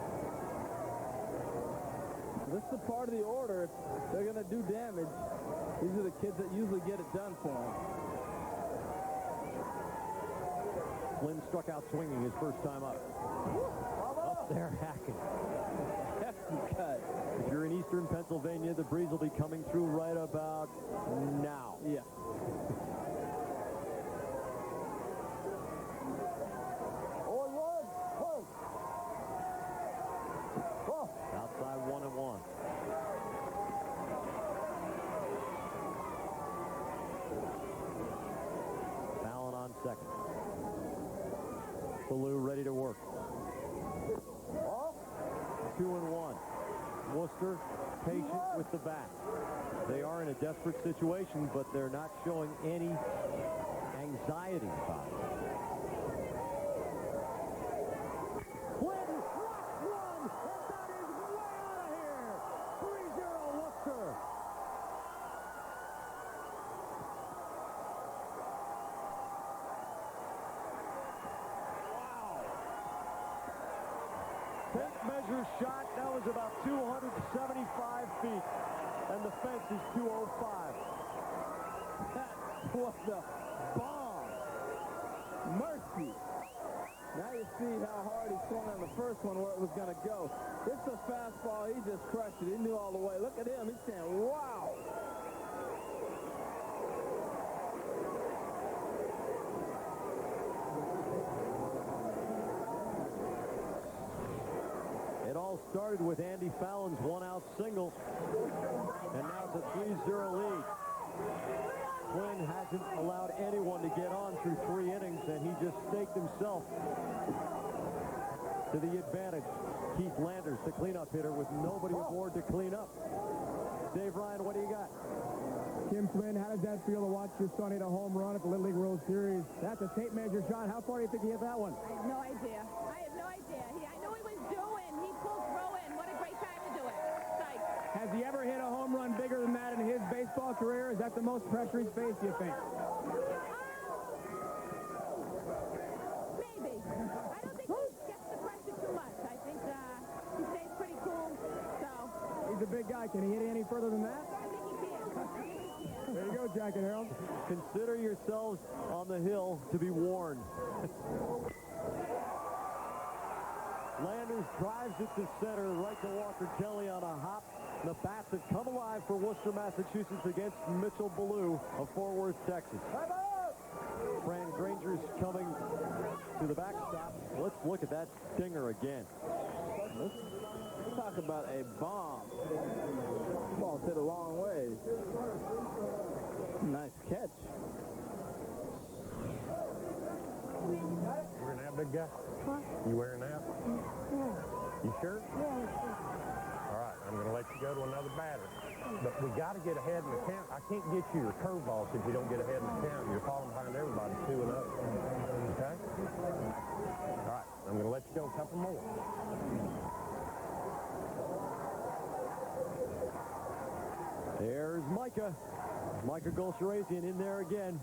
This is the part of the order. If they're going to do damage, these are the kids that usually get it done for them. Flynn struck out swinging his first time up. Up there hacking. Hefty cut. If you're in eastern Pennsylvania, the breeze will be coming through right about now. Yeah. Outside 1-1. Fallon on second. Ballou ready to work. 2-1. Worcester patient with the bat. They are in a desperate situation, but they're not showing any anxiety about it. Clinton, blocked one, and that is way out of here. 3-0 Worcester. Tape measure shot, that was about 275 feet, and the fence is 205. That was a bomb. Mercy. Now you see how hard he swung on the first one, where it was going to go. It's a fastball. He just crushed it. He knew all the way. Look at him. He's saying, wow. It all started with Andy Fallon's one-out single, and now it's a 3-0 lead. Flynn hasn't allowed anyone to get on through 3 innings, and he just staked himself to the advantage. Keith Landers, the cleanup hitter, with nobody aboard to clean up. Dave Ryan, what do you got? Tim Flynn, how does that feel to watch your son hit a home run at the Little League World Series? That's a tape measure shot. How far do you think he hit that one? I have no idea. I have no idea. I knew he was doing. He pulled through in. What a great time to do it. Psych. Has he ever hit a home run bigger than that in his baseball career? Is that the most pressure he's faced, do you think? Maybe. I don't think he gets the pressure too much. I think he stays pretty cool. So. He's a big guy. Can he hit any further than that? I think he can. There you go, Jack and Harold. Consider yourselves on the hill to be warned. Landers drives it to center, right to Walker Kelly on a hop. The bats have come alive for Worcester, Massachusetts against Mitchell Ballou of Fort Worth, Texas. Fran Granger's coming to the backstop. Let's look at that stinger again. Let's talk about a bomb. Ball's hit a long way. Nice catch. You're going to have big guy? Huh? You wearing that? Yeah. You sure? Yeah. All right, I'm going to let you go to another batter. But we got to get ahead in the count. I can't get you your curveballs if you don't get ahead in the count. You're falling behind everybody 2-0. Okay? All right, I'm going to let you go a couple more. There's Micah. Micah Golsharazian in there again.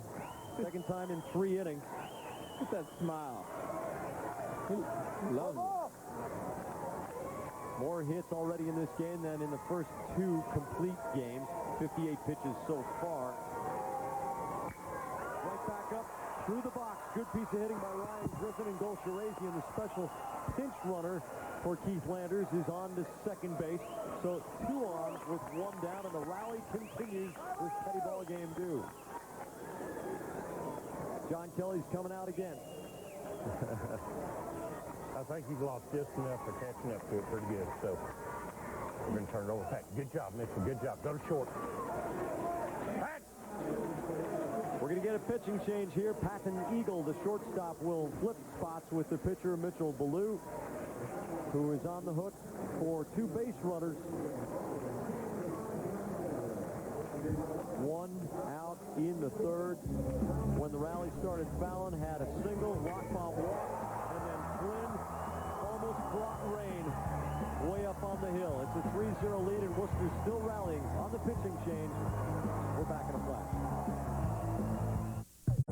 Second time in 3 innings. Look at that smile. He loves it. More hits already in this game than in the first 2 complete games. 58 pitches so far. Right back up through the box. Good piece of hitting by Ryan Griffin, and Golsharazian, the special pinch runner for Keith Landers, is on to second base. So 2 on with 1 down, and the rally continues with Teddy ball game due. John Kelly's coming out again. I think he's lost just enough for catching up to it pretty good. So we're going to turn it over. Pat, good job, Mitchell. Good job. Go to short. Pat! We're going to get a pitching change here. Patton Eagle, the shortstop, will flip spots with the pitcher, Mitchell Ballou, who is on the hook for 2 base runners. 1 out in the 3rd. When the rally started, Fallon had a single, Rockbaum walked, and then Flynn almost brought rain way up on the hill. It's a 3-0 lead, and Worcester still rallying on the pitching change. We're back in a flash.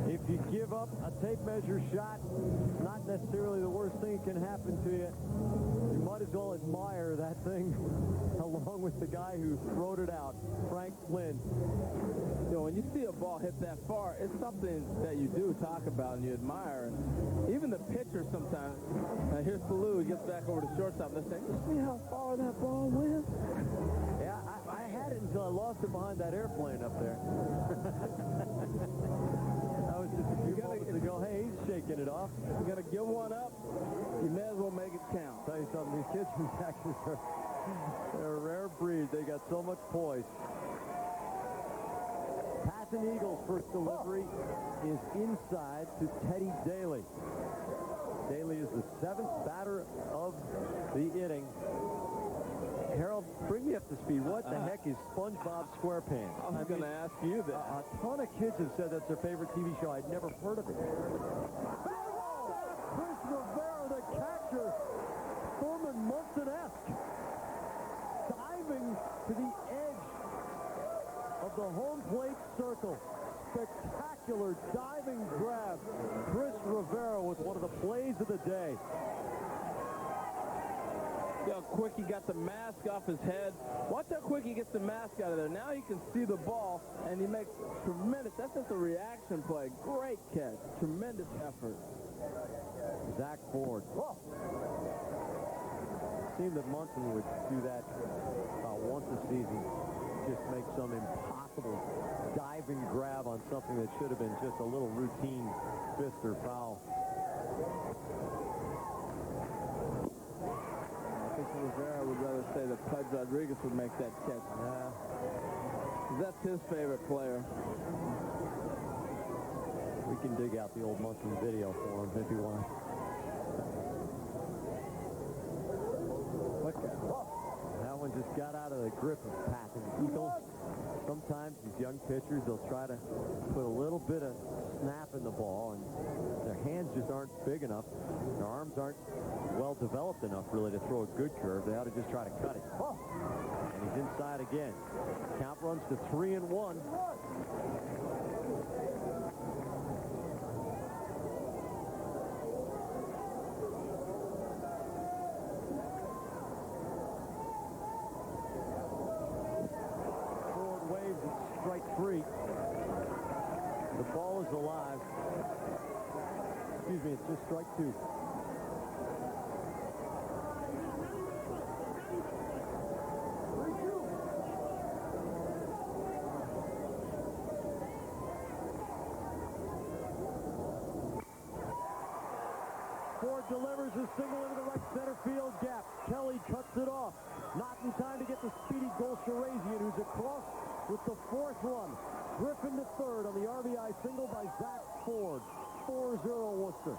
If you give up a tape measure shot, not necessarily the worst thing that can happen to you. You might as well admire that thing along with the guy who throwed it out, Frank Flynn. You know, when you see a ball hit that far, it's something that you do talk about and you admire. Even the pitcher sometimes. Here's Ballou. He gets back over to shortstop. They say, you see how far that ball went? Yeah, I had it until I lost it behind that airplane up there. That was just a few moments ago. Hey, he's shaking it off. You got to give one up. You may as well make it count. I'll tell you something. These kids from Texas they're a rare breed. They got so much poise. Patton Eagle's first delivery is inside to Teddy Daly. Daly is the 7th batter of the inning. Harold, bring me up to speed. What the heck is SpongeBob SquarePants? I was going to ask you that. A ton of kids have said that's their favorite TV show. I'd never heard of it. Chris Rivera, the catcher. Thurman Munson-esque. Diving to the edge of the home plate circle. Spectacular diving grab. Chris Rivera with one of the plays of the day. See how quick he got the mask off his head. Watch how quick he gets the mask out of there. Now he can see the ball, and he makes tremendous. That's just a reaction play. Great catch. Tremendous effort. Zach Ford. Oh. It seemed that Munson would do that once a season. Just make some impossible diving grab on something that should have been just a little routine fist or foul. I think Rivera would rather say that Pudge Rodriguez would make that catch. That's his favorite player. We can dig out the old Munson video for him if you want. That one just got out of the grip of Patton Eagle. Sometimes these young pitchers, they'll try to put a little bit of snap in the ball, and their hands just aren't big enough. Their arms aren't well developed enough, really, to throw a good curve. They ought to just try to cut it. And he's inside again. Count runs to 3-1. Strike 3. The ball is alive. Excuse me, it's just strike 2. Ford delivers a single into the right center field gap. Kelly cuts it off. Not in time to get the speedy Golsharazian, who's across with the 4th run. Griffin to third on the RBI single by Zach Ford. 4-0 Worcester.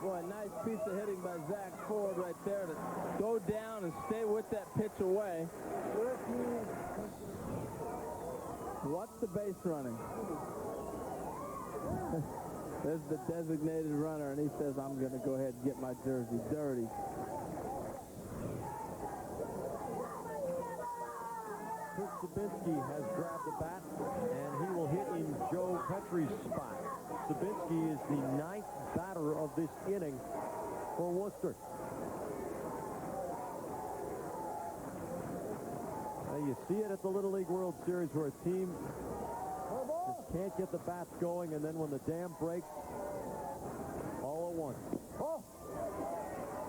Boy, nice piece of hitting by Zach Ford right there to go down and stay with that pitch away. What's the base running? There's the designated runner, and he says, I'm going to go ahead and get my jersey dirty. Chris Sabinski has grabbed the bat, and he will hit in Joe Petrie's spot. Sabinski is the 9th batter of this inning for Worcester. Now you see it at the Little League World Series where a team just can't get the bats going, and then when the dam breaks, all at once. Oh!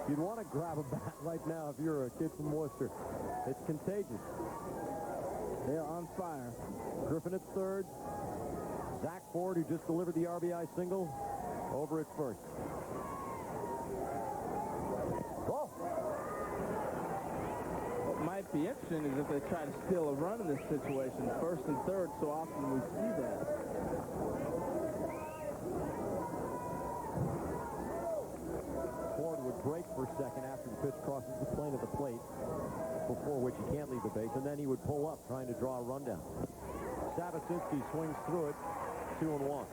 You'd want to grab a bat right now if you're a kid from Worcester. It's contagious. They're on fire. Griffin at third. Zach Ford, who just delivered the RBI single, over at first. Oh! What might be interesting is if they try to steal a run in this situation. First and third, so often we see that. Ford would break for a second after the pitch crosses the plane at the plate, before which he can't leave the base, and then he would pull up trying to draw a rundown. Sabasinski swings through it, 2-1.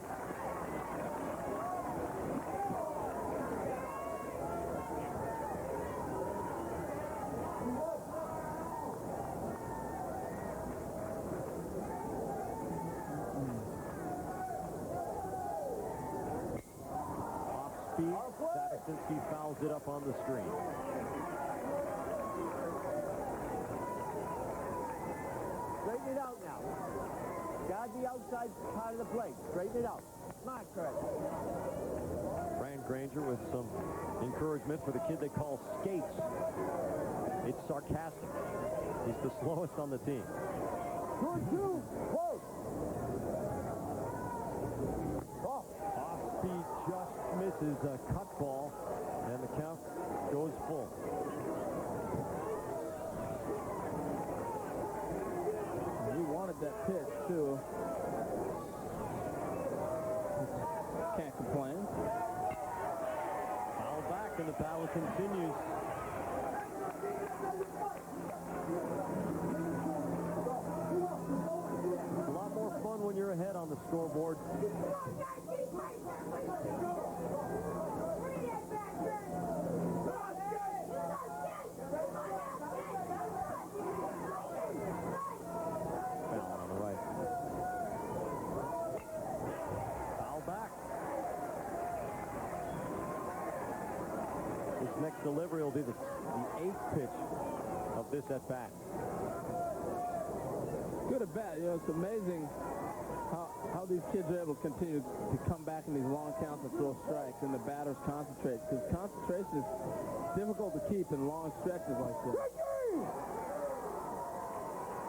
Off speed, Sabasinski fouls it up on the screen. Straighten it out now. Guard the outside part of the plate. Straighten it out. Not correct. Fran Granger with some encouragement for the kid they call Skates. It's sarcastic. He's the slowest on the team. 2-2. Close. Oh. Off speed just misses a cut ball, and the count goes full. He wanted that pitch, too. Can't complain. Foul back, and the battle continues. It's a lot more fun when you're ahead on the scoreboard. Next delivery will be the 8th pitch of this at-bat. Good at bat. You know, it's amazing how these kids are able to continue to come back in these long counts and throw strikes, and the batters concentrate, because concentration is difficult to keep in long stretches like this.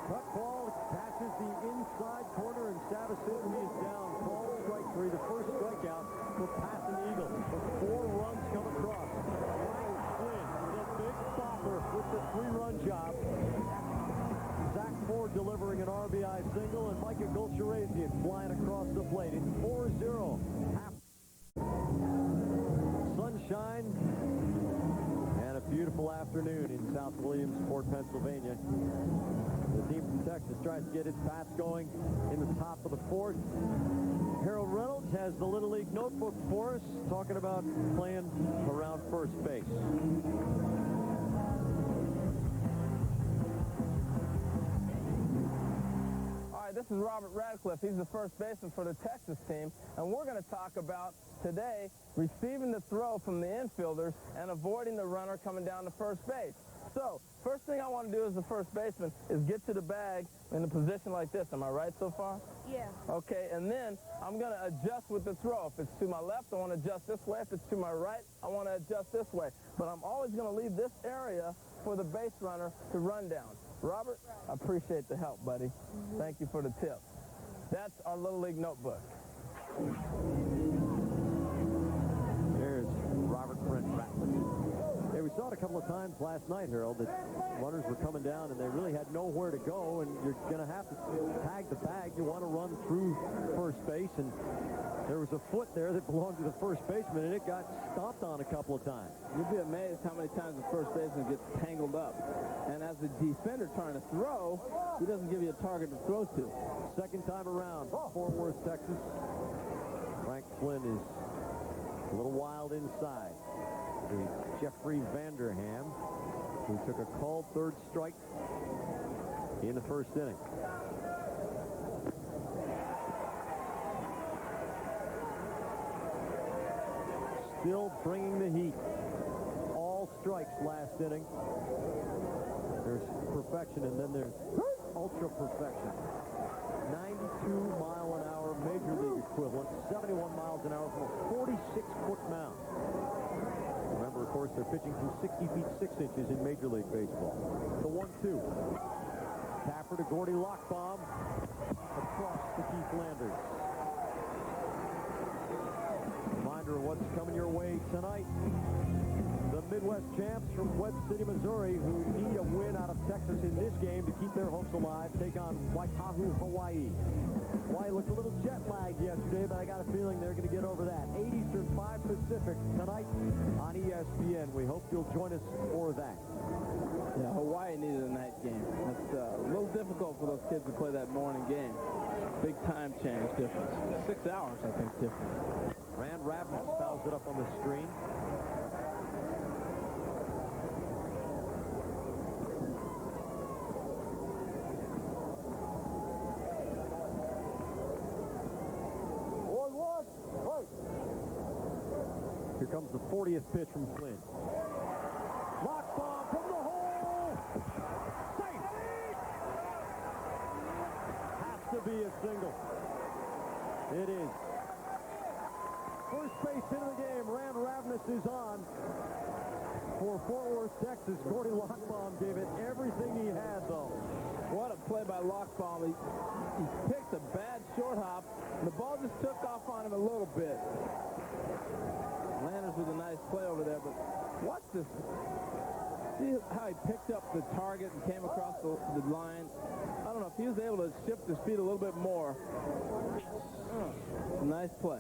Cut ball passes the inside corner, and Sabasinski is down. Called strike 3, the first strikeout for passing Eagles. 4 runs come across. The big stopper with the 3-run job. Zach Ford delivering an RBI single, and Micah Golsharazian flying across the plate. It's 4-0. Sunshine and a beautiful afternoon in South Williamsport, Pennsylvania. The team from Texas tries to get its bats going in the top of the 4th. Harold Reynolds has the Little League notebook for us, talking about playing around first base. All right, this is Robert Radcliffe. He's the first baseman for the Texas team, and we're going to talk about today receiving the throw from the infielders and avoiding the runner coming down to first base. So, first thing I want to do as the first baseman is get to the bag in a position like this. Am I right so far? Yeah. Okay, and then I'm going to adjust with the throw. If it's to my left, I want to adjust this way. If it's to my right, I want to adjust this way. But I'm always going to leave this area for the base runner to run down. Robert, I appreciate the help, buddy. Thank you for the tip. That's our Little League notebook. Brent Ratliff. Yeah, we saw it a couple of times last night, Harold, that runners were coming down and they really had nowhere to go, and you're going to have to tag the bag. You want to run through first base, and there was a foot there that belonged to the first baseman, and it got stomped on a couple of times. You'd be amazed how many times the first baseman gets tangled up. And as the defender trying to throw, he doesn't give you a target to throw to. Second time around, Fort Worth, Texas. Frank Flynn is a little wild inside. Jeffrey Vanderham, who took a called third strike in the first inning. Still bringing the heat. All strikes last inning. There's perfection, and then there's ultra perfection. 92-mile-an-hour major league equivalent, 71 miles an hour from a 46-foot mound. Remember, of course, they're pitching from 60 feet 6 inches in Major League Baseball. The 1-2. Tapper to Gordy Lockbaum. Across to Keith Landers. Reminder of what's coming your way tonight. The Midwest champs from West City, Missouri, who need a win out of Texas in this game to keep their hopes alive, take on Waikahu, Hawaii. Hawaii looked a little jet-lagged yesterday, but I got a feeling they're going to get over that. 8 Eastern, 5 Pacific tonight on ESPN. We hope you'll join us for that. Yeah, Hawaii needed a night game. It's a little difficult for those kids to play that morning game. Big time change difference. 6 hours, I think, difference. Rand Ravens fouls it up on the screen. Here comes the 40th pitch from Flynn. Lockbaum from the hole. Safe. Has to be a single. It is. First base hit of the game. Rand Ravnus is on for Fort Worth, Texas. Gordy Lockbaum gave it everything he had, though. What a play by Lockbaum. He picked a bad short hop, and the ball just took off on him a little bit. Landers with a nice play over there, but watch this. See how he picked up the target and came across the line. I don't know if he was able to shift his feet a little bit more. Nice play.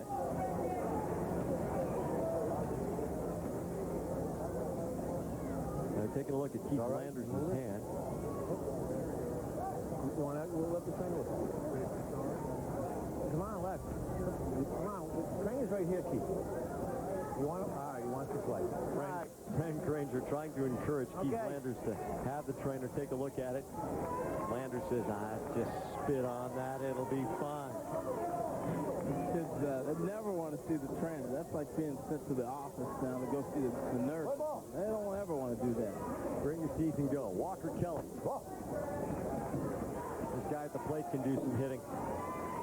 Now taking a look at Keith Landers' hand. We'll let the train look. Come on, left. Come on. The train is right here, Keith. You want him? All right, you want to play. Frank Granger trying to encourage Keith Landers to have the trainer take a look at it. Landers says, just spit on that. It'll be fine. Kids, they never want to see the trainer. That's like being sent to the office now to go see the nurse. They don't ever want to do that. Bring your teeth and go. Walker Kelly. This guy at the plate can do some hitting.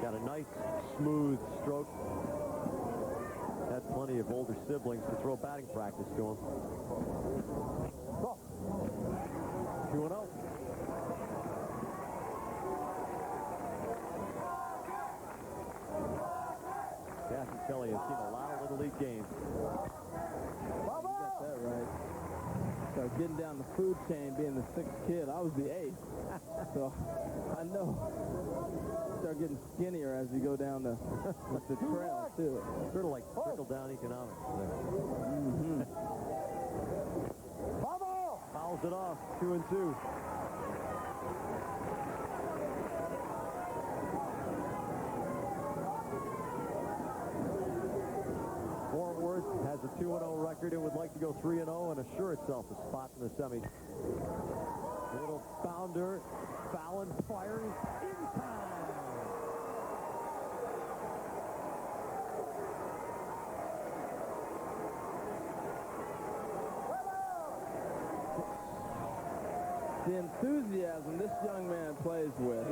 Got a nice, smooth stroke. Had plenty of older siblings to throw batting practice to him. 2-0. Kathy Kelly has seen a lot of Little League games. You got that right. Started getting down the food chain, being the 6th kid. I was the 8th. So I know. Start getting skinnier as you go down the trail, too. Sort of like trickle-down economics there. Mm-hmm. Fouls it off, 2-2. Fort Worth has a 2-0 record and would like to go 3-0 and assure itself a spot in the semis. Little bounder. Fallon fires in time. The enthusiasm this young man plays with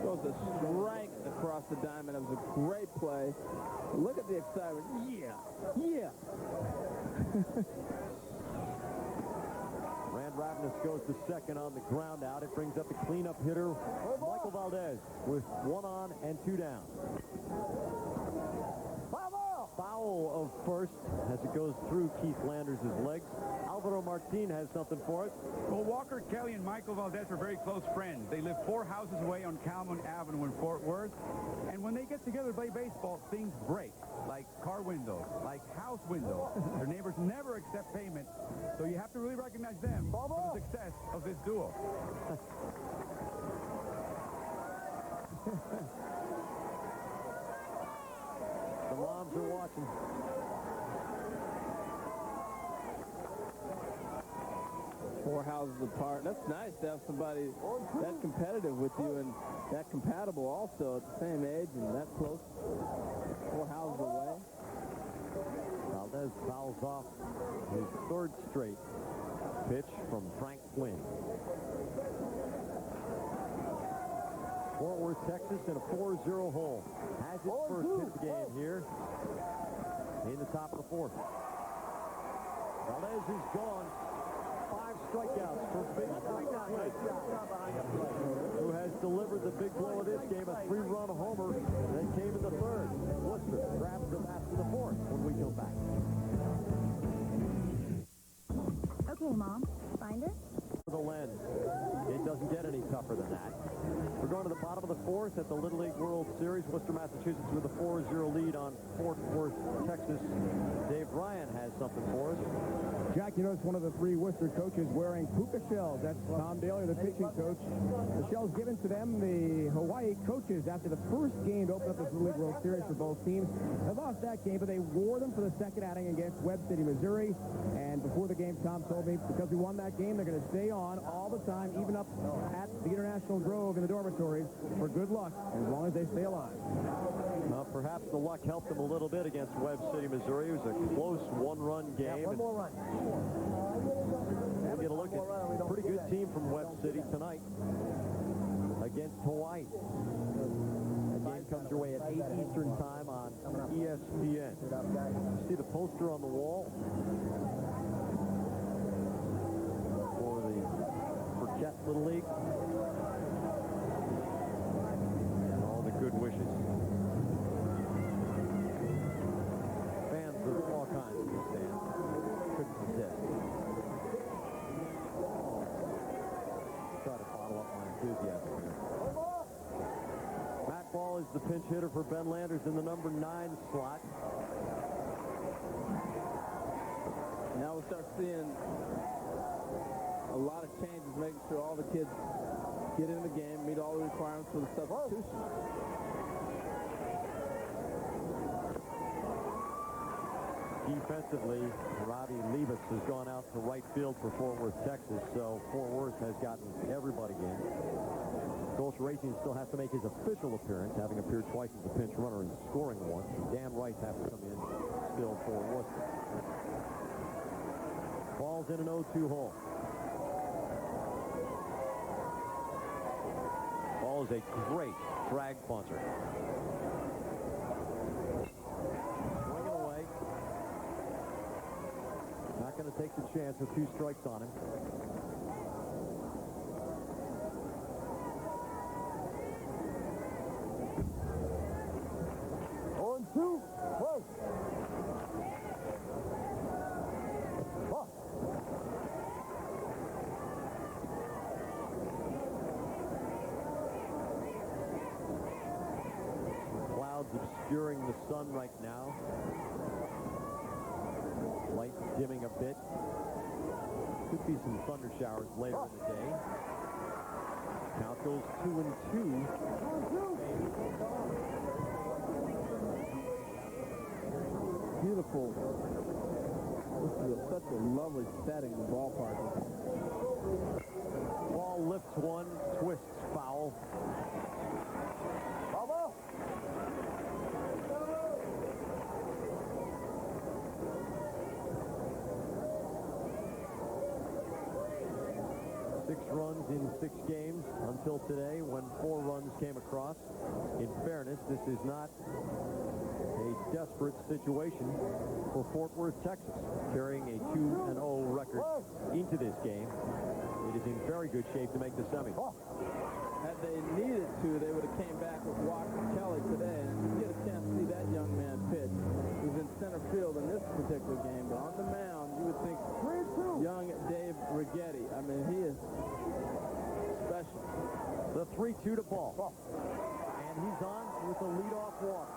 goes to strike across the diamond. It was a great play. Look at the excitement. Yeah. Rand Ravnus goes to second on the ground out. It brings up the cleanup hitter, Michael Valdez, with 1 on and 2 down. Foul foul of first as it goes through Keith Landers' legs. Alvaro Martin has something for us. Well, Walker Kelly and Michael Valdez are very close friends. They live 4 houses away on Calhoun Avenue in Fort Worth. And when they get together to play baseball, things break, like car windows, like house windows. Their neighbors never accept payment, so you have to really recognize them for the success of this duo. The moms are watching. Four houses apart. That's nice to have somebody that competitive with you and that compatible also at the same age and that close. 4 houses away. Valdez fouls off his 3rd straight pitch from Frank Flynn. Fort Worth, Texas in a 4-0 hole. Has its first hit of the game here in the top of the 4th. Valdez is gone. 5 strikeouts for Big Frank Flynn, who has delivered the big blow of this game, a 3-run homer that came in the 3rd. Worcester grabs the bat in the 4th when we come back. Okay, Mom. Find her? The lens. It doesn't get any tougher than that. We're going to the bottom of the 4th at the Little League World Series. Worcester, Massachusetts with a 4-0 lead on Fort Worth, Texas. Dave Ryan has something for us. Jack, you notice one of the 3 Worcester coaches wearing puka shells. That's Tom Daly, the pitching coach. The shells given to them, the Hawaii coaches, after the first game to open up this Little League World Series for both teams. They lost that game, but they wore them for the second outing against Webb City, Missouri. And before the game, Tom told me, because we won that game, they're going to stay on all the time, even up at the International Grove in the dormitories, for good luck, as long as they stay alive. Well, perhaps the luck helped them a little bit against Webb City, Missouri. It was a close 1-run game. Yeah, one more run. We'll get a look at a pretty good team from Webb City tonight against Hawaii. The game comes your way at 8 Eastern time on ESPN. See the poster on the wall for the Burkett Little League. And all the good wishes. Fans of all kinds in the stands. Couldn't resist. Try to bottle up my enthusiasm here. Matt Ball is the pinch hitter for Ben Landers in the number 9 slot. Now we'll start seeing a lot of changes, making sure all the kids get in the game, meet all the requirements for the substitution. Defensively, Robbie Levis has gone out to right field for Fort Worth, Texas, so Fort Worth has gotten everybody in. Gulch Racing still has to make his official appearance, having appeared twice as a pinch runner and scoring once. Dan Rice has to come in still for Worcester. Ball's in an 0-2 hole. Ball is a great drag bunter. Swinging away. Not going to take the chance with 2 strikes on him. Clouds obscuring the sun right now. Light dimming a bit. Could be some thunder showers later in the day. Count goes 2-2. Beautiful. This is such a lovely setting, the ballpark. Ball lifts one, twists foul. 6 runs in 6 games until today when 4 runs came across. In fairness, this is not a desperate situation for Fort Worth, Texas, carrying a 2-0 record into this game. It is in very good shape to make the semis. Had they needed to, they would have came back with Walker Kelly today. And you get a chance to see that young man pitch. He's in center field in this particular game, but on the mound, you would think young Dave Righetti. I mean, he is special. The 3-2 to ball. And he's on with the leadoff walk.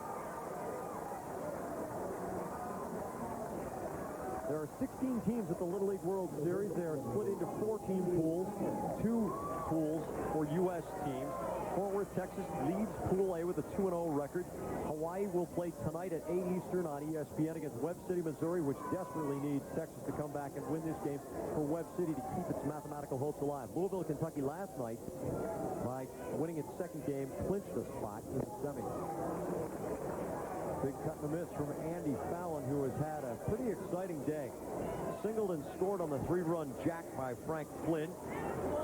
There are 16 teams at the Little League World Series. They are split into 4-team pools, 2 pools for U.S. teams. Fort Worth, Texas leads Pool A with a 2-0 record. Hawaii will play tonight at 8 Eastern on ESPN against Webb City, Missouri, which desperately needs Texas to come back and win this game for Webb City to keep its mathematical hopes alive. Louisville, Kentucky last night, by winning its second game, clinched a spot in the semi. Big cut and a miss from Andy Fallon, who has had a pretty exciting day. Singled and scored on the 3-run jack by Frank Flynn.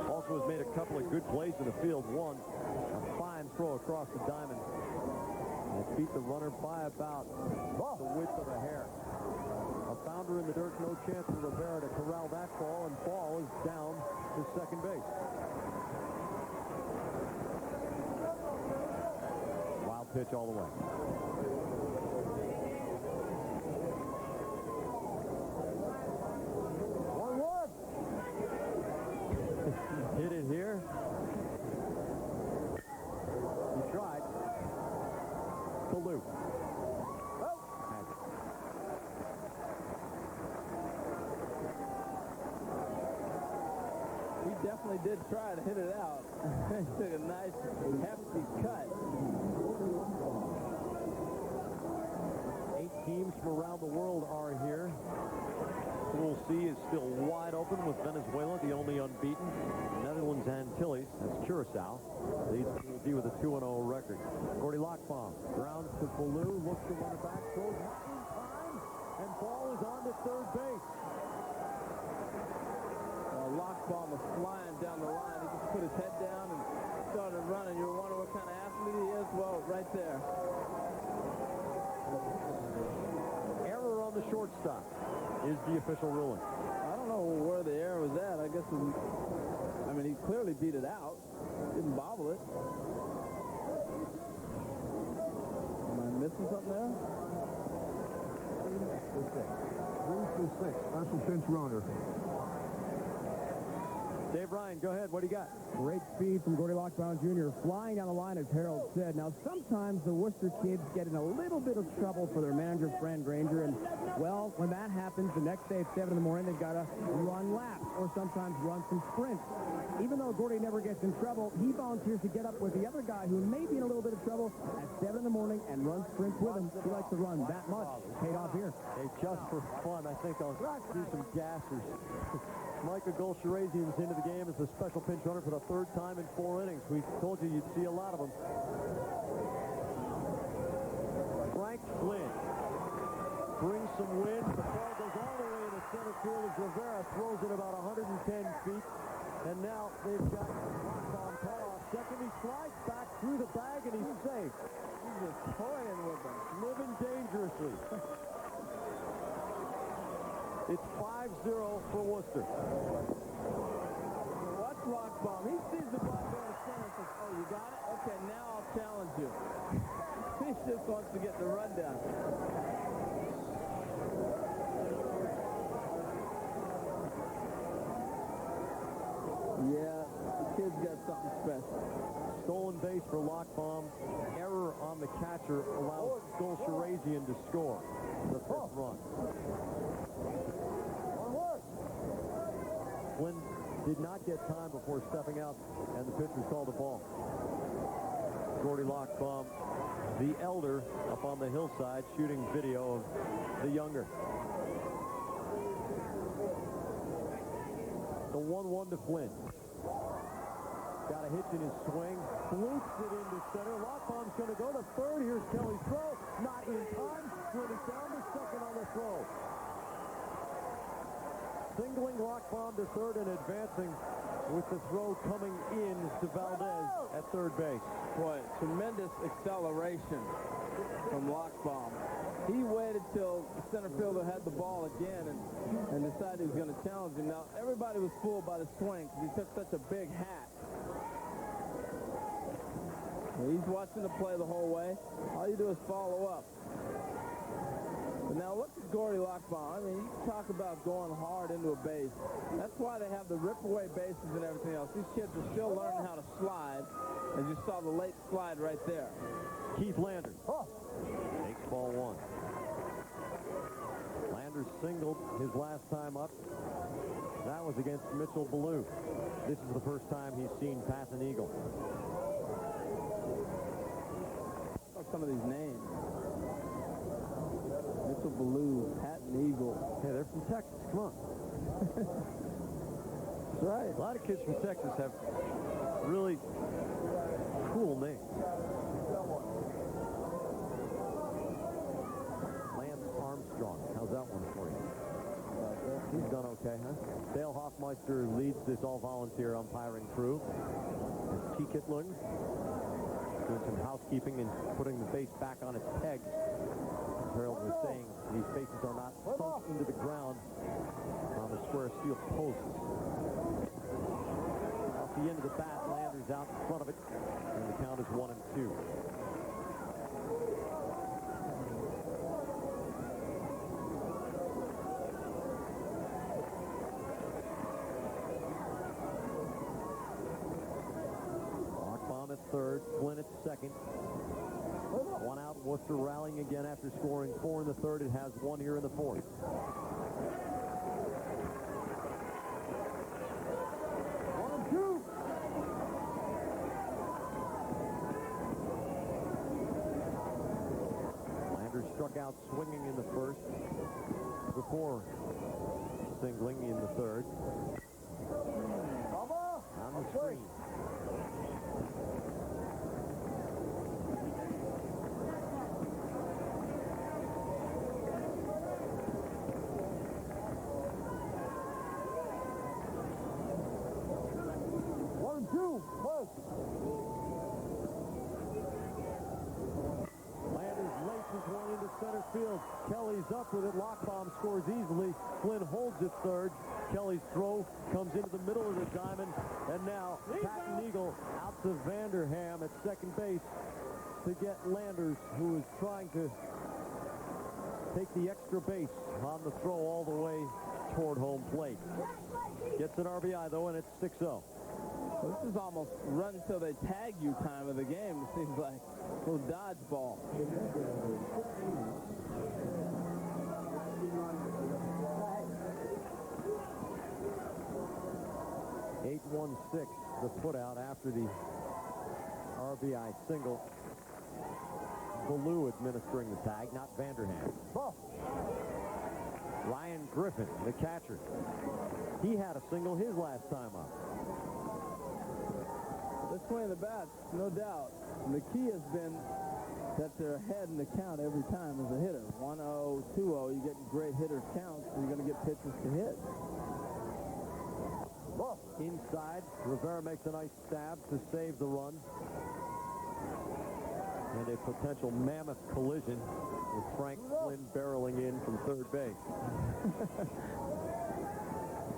Also has made a couple of good plays in the field. One, a fine throw across the diamond. And it beat the runner by about the width of a hair. A founder in the dirt, no chance for Rivera to corral that ball, and ball is down to second base. Wild pitch all the way. Hit it here. He tried. Baloo. He definitely did try to hit it out. He took a nice, hefty cut. 8 teams from around the world are here. Pool C is still wide open with Venezuela, the only unbeaten. Netherlands Antilles, that's Curacao, leads Pool D with a 2-0 record. Gordy Lockbaum grounds to Baloo, looks to run it back, throws in time, and ball is on to third base. Lockbaum was flying down the line. He just put his head down and started running. You were wondering what kind of athlete he is? Well, right there. Error on the shortstop is the official ruling. I don't know where the error was at. I guess I mean, he clearly beat it out. Didn't bobble it. Am I missing something there? 3-6. Special pinch runner. Dave Ryan, go ahead. What do you got? Great speed from Gordy Lockbaum Jr. flying down the line, as Harold said. Now, sometimes the Worcester kids get in a little bit of trouble for their manager, Fran Granger, and, well, when that happens, the next day at 7 in the morning, they've got to run laps or sometimes run some sprints. Even though Gordy never gets in trouble, he volunteers to get up with the other guy who may be in a little bit of trouble at 7 in the morning and run sprints with him. He likes to run that much. Paid off here. Hey, just for fun, I think I'll do some gassers. Micah Golsharazian's into the game as the special pinch runner for the 3rd time in 4 innings. We told you you'd see a lot of them. Frank Flynn brings some wind. The ball goes all the way into center field as Rivera throws it about 110 feet. And now they've got Lockbaum caught off second. He slides back through the bag and he's safe. He's just toying with them. Living dangerously. It's 5-0 for Worcester. Watch Lockbaum. He sees the ball going to center and says, oh, you got it? Okay, now I'll challenge you. He just wants to get the rundown. Yeah, the kid's got something special. Stolen base for Lockbaum. Error on the catcher allows Golsharazian to score the 5th run. Flynn did not get time before stepping out, and the pitch was called a ball. Gordy Lockbaum, the elder, up on the hillside, shooting video of the younger. The 1-1 to Flynn. Got a hitch in his swing, flukes it into center. Lockbaum's going to go to third. Here's Kelly's throw. Not in time. Swinging down to second on the throw. Singling Lockbaum to third and advancing with the throw coming in to Valdez at third base. Boy, tremendous acceleration from Lockbaum. He waited till the center fielder had the ball again and decided he was going to challenge him. Now, everybody was fooled by the swing because he took such a big hat. He's watching the play the whole way. All you do is follow up. But now look at Gordy Lockbaum. I mean, you talk about going hard into a base. That's why they have the rip-away bases and everything else. These kids are still learning how to slide, as you saw the late slide right there. Keith Landers takes ball one. Landers singled his last time up. That was against Mitchell Ballou. This is the first time he's seen pass an eagle. Some of these names. Mitchell Ballou, Patton Eagle. Hey, they're from Texas. Come on. That's right. A lot of kids from Texas have really cool names. Lance Armstrong. How's that one for you? He's done okay, huh? Dale Hoffmeister leads this all-volunteer umpiring crew. T. Kitlung doing some housekeeping and putting the base back on its pegs. As Harold was saying, these bases are not sunk into the ground on the square steel posts. Off the end of the bat, Landers out in front of it, and the count is 1-2. Third, Flynn at second. One out, Worcester rallying again after scoring 4 in the third. It has 1 here in the fourth. 1-2. Landers struck out swinging in the first before singling in the third. On the screen. Center field. Kelly's up with it. Lockbaum scores easily. Flynn holds it third. Kelly's throw comes into the middle of the diamond. And now Patton Eagle out to Vanderham at second base to get Landers, who is trying to take the extra base on the throw all the way toward home plate. Gets an RBI, though, and it's 6-0. This is almost run until they tag you time of the game. It seems like a little dodgeball. 8-1-6, the put out after the RBI single. Ballou administering the tag, not Vanderham. Ryan Griffin, the catcher. He had a single his last time up. This swing of the bat, no doubt. And the key has been that they're ahead in the count every time as a hitter. 1-0, 2-0, you get great hitters counts, so you're going to get pitches to hit. Inside, Rivera makes a nice stab to save the run. And a potential mammoth collision with Frank Flynn barreling in from third base.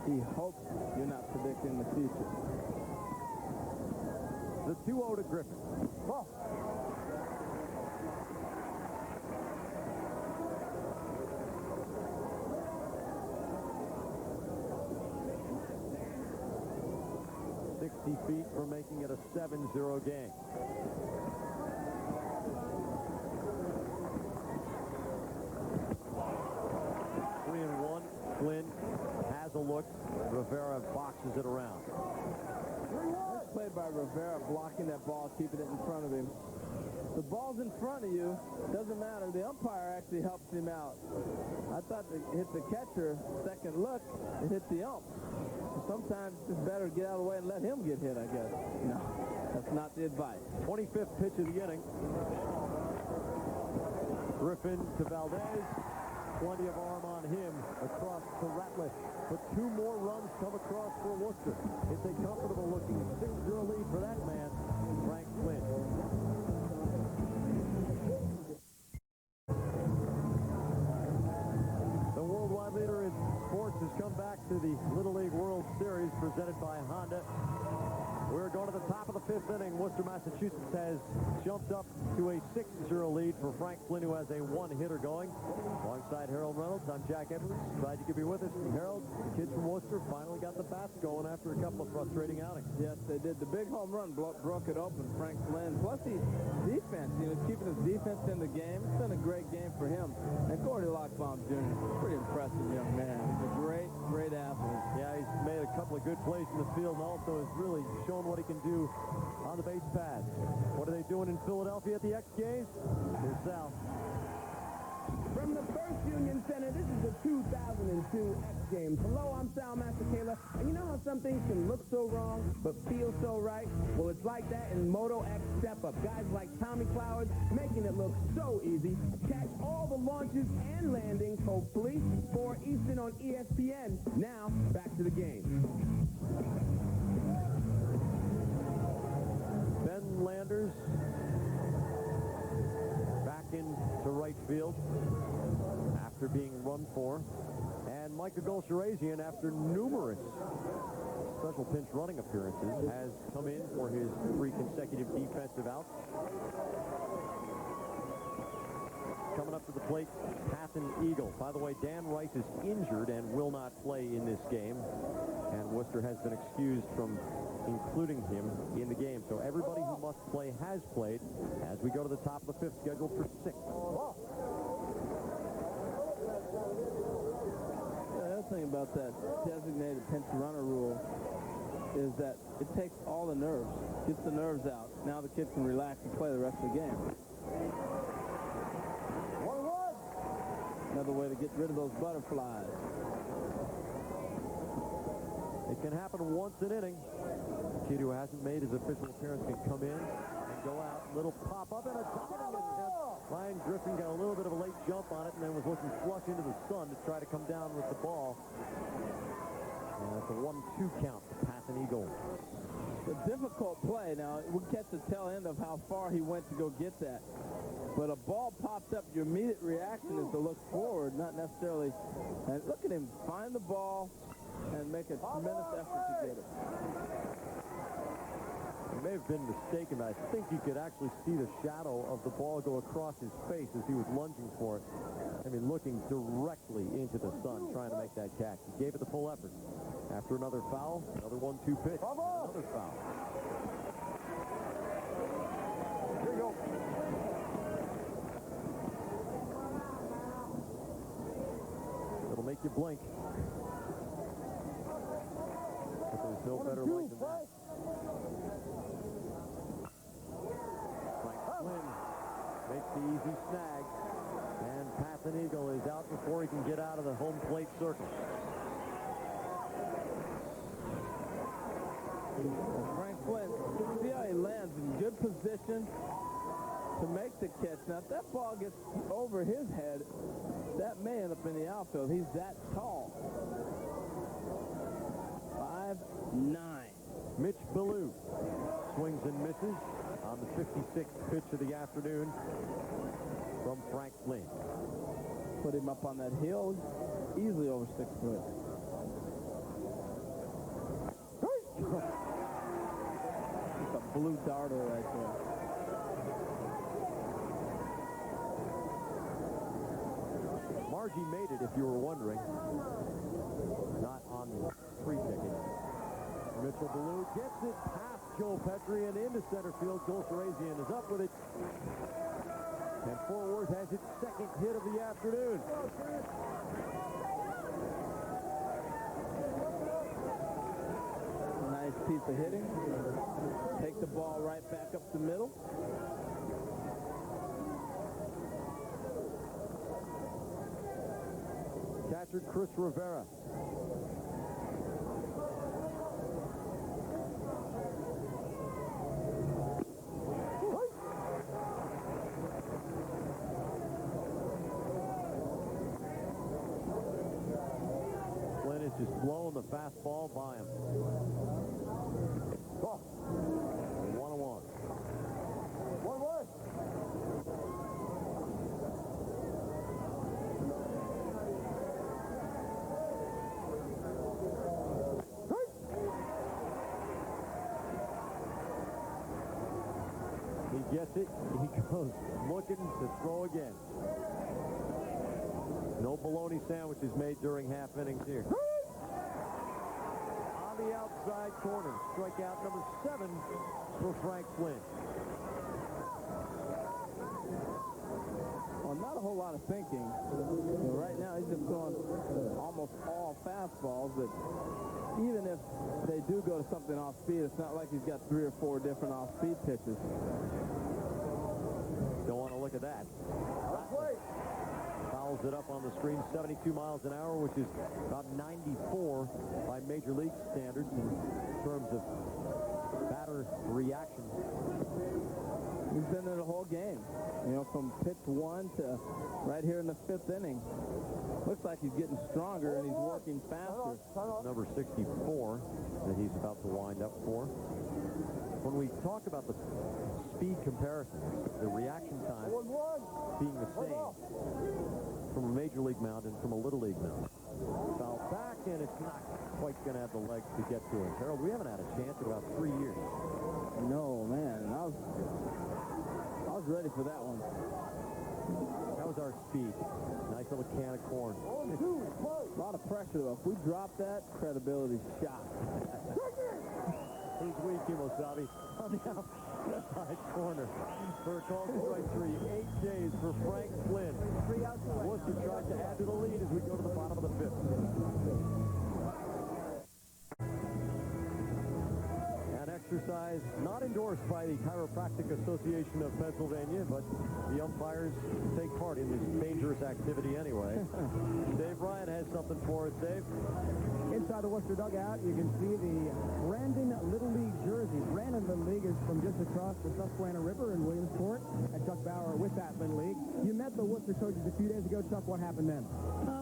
He hopes you're not predicting the future. The 2-0 to Griffin. 60 feet for making it a 7-0 game. Three and one. Flynn has a look. Rivera boxes it around. Nice play by Rivera, blocking that ball, keeping it in front of him. The ball's in front of you, doesn't matter. The umpire actually helps him out. I thought it hit the catcher. Second look, it hit the ump. Sometimes it's better to get out of the way and let him get hit, I guess. No, that's not the advice. 25th pitch of the inning. Griffin to Valdez. Plenty of arm on him across to Ratliff. But 2 more runs come across for Worcester. It's a comfortable-looking 6-0 lead for that man, Frank Flynn. The worldwide leader in sports has come back to the Little League World Series presented by Honda. We're going to the top of the 5th inning. Worcester, Massachusetts has jumped up to a 6-0 lead for Frank Flynn, who has a one-hitter going. Alongside Harold Reynolds, I'm Jack Edwards. Glad you could be with us. Harold, the kids from Worcester finally got the bats going after a couple of frustrating outings. Yes, they did. The big home run broke it open, Frank Flynn. Plus, his defense, keeping his defense in the game. It's been a great game for him. And Gordy Lockbaum Jr., pretty impressive young man. He's a great, great athlete. Yeah, he's made a couple of good plays in the field and also has really shown what he can do on the base paths. What are they doing in Philadelphia at the X Games? Here's Sal. From the First Union Center, this is the 2002 X Games. Hello, I'm Sal Masakela. And you know how some things can look so wrong, but feel so right? Well, it's like that in Moto X Step-Up. Guys like Tommy Cloward making it look so easy. Catch all the launches and landings, hopefully, 4 Eastern on ESPN. Now, back to the game. Ben Landers back into right field after being run for. And Micah Golsharazian, after numerous special pinch running appearances, has come in for his 3 consecutive defensive outs. Coming up to the plate, Pathan Eagle. By the way, Dan Rice is injured and will not play in this game. And Worcester has been excused from including him in the game. So everybody who must play has played as we go to the top of the 5th, scheduled for 6. The other thing about that designated pinch runner rule is that it takes all the nerves, gets the nerves out. Now the kid can relax and play the rest of the game. Another way to get rid of those butterflies. It can happen once an inning. The kid who hasn't made his official appearance can come in and go out. Little pop-up and a diving attempt. Ryan Griffin got a little bit of a late jump on it and then was looking flush into the sun to try to come down with the ball. And that's a 1-2 count to Pathan Eagle. A difficult play. Now, we'll catch the tail end of how far he went to go get that. But a ball popped up, your immediate reaction is to look forward, not necessarily. And look at him find the ball and make a tremendous effort to get it. He may have been mistaken, but I think you could actually see the shadow of the ball go across his face as he was lunging for it. I mean, looking directly into the sun, trying to make that catch. He gave it the full effort. After another foul, another 1-2 pitch, another foul. Here you go. It'll make you blink. But there's no better light than that. Frank Flynn makes the easy snag. And Pathan Eagle is out before he can get out of the home plate circle. Frank Flynn, see how he lands in good position to make the catch. Now, if that ball gets over his head, that may end up in the outfield. He's that tall. 5'9". Mitch Ballou swings and misses on the 56th pitch of the afternoon from Frank Flynn. Put him up on that hill, easily over 6 foot. It's a blue darter right there. Margie made it, if you were wondering. Not on the free ticket. Mitchell Ballou gets it past Joe Petrie and into center field. Golsharazian is up with it. And Fort Worth has its 2nd hit of the afternoon. Nice piece of hitting. Take the ball right back up the middle. Catcher Chris Rivera. Flynn is just blowing the fastball by him. Oh. 1-1. 1-1. He gets it. He goes looking to throw again. No bologna sandwiches made during half innings here. On the outside corner, strikeout number 7 for Frank Flynn. Well, not a whole lot of thinking. Right now, he's just throwing almost all fastballs that even if they do go to something off speed, it's not like he's got 3 or 4 different off-speed pitches. Don't want to look at that. Fouls it up on the screen, 72 miles an hour, which is about 94 by Major League standards in terms of batter reaction. He's been there the whole game. You know, from pitch 1 to right here in the 5th inning. Looks like he's getting stronger and he's working faster. Number 64 that he's about to wind up for. When we talk about the speed comparison, the reaction time being the same from a Major League mound and from a Little League mound. Foul back, and it's not quite going to have the legs to get to him. Harold, we haven't had a chance in about 3 years. No, man. I was ready for that one. That was our speed. Nice little can of corn. A lot of pressure, though. If we drop that, credibility's shot. Who's weak, Kimosabe? On the outside corner for a call strike 3. 8 days for Frank Flynn. Worcester tries to add to the lead as we go to the bottom of the 5th. Exercise not endorsed by the Chiropractic Association of Pennsylvania, but the umpires take part in this dangerous activity anyway. Dave Ryan has something for us, Dave. Inside the Worcester dugout, you can see the Brandon Little League jersey. Brandon Little League is from just across the Susquehanna River in Williamsport, and Chuck Bauer with that Little League. You met the Worcester coaches a few days ago. Chuck, what happened then?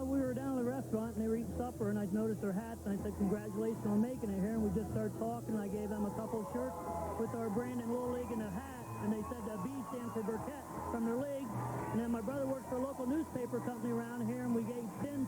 We were down at the restaurant, and they were eating supper, and I noticed their hats, and I said, congratulations on making it here, and we just started talking, and I gave them a couple of shirts with our Brandon Little League in the hat, and they said the B stand for Burkett from their league. And then my brother works for a local newspaper company around here, and we gave thin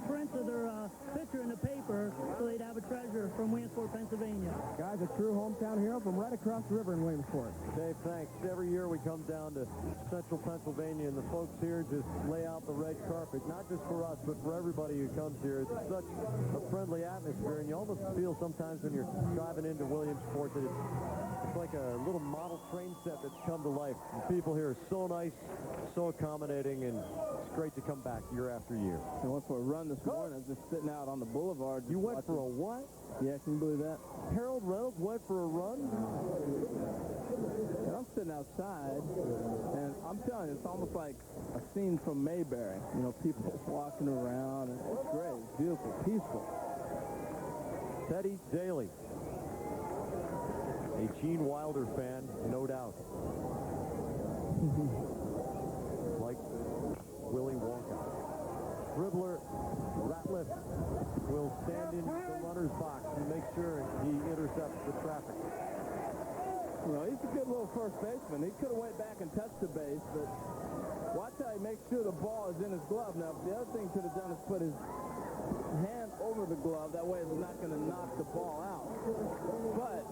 prints of their picture in the paper so they'd have a treasure from Williamsport, Pennsylvania. Guys, a true hometown hero from right across the river in Williamsport. Dave, thanks. Every year we come down to central Pennsylvania, and the folks here just lay out the red carpet, not just for us, but for everybody who comes here. It's such a friendly atmosphere, and you almost feel sometimes when you're driving into Williamsport that it's like a little model train set that's come to life. The people here are so nice, so accommodating, and it's great to come back year after year. I went for a run this morning. I was just sitting out on the boulevard. You went for a what? Yeah, can you believe that? Harold Reynolds went for a run? And I'm sitting outside, and I'm telling you, it's almost like a scene from Mayberry. You know, people walking around, and it's great. It's beautiful, peaceful. Teddy Daly. A Gene Wilder fan, no doubt. Like Willy Wonka. Dribbler Ratliff will stand in the runner's box and make sure he intercepts the traffic. You know, he's a good little first baseman. He could have went back and touched the base, but watch how he makes sure the ball is in his glove. Now, the other thing he could have done is put his hand over the glove. That way it's not going to knock the ball out. But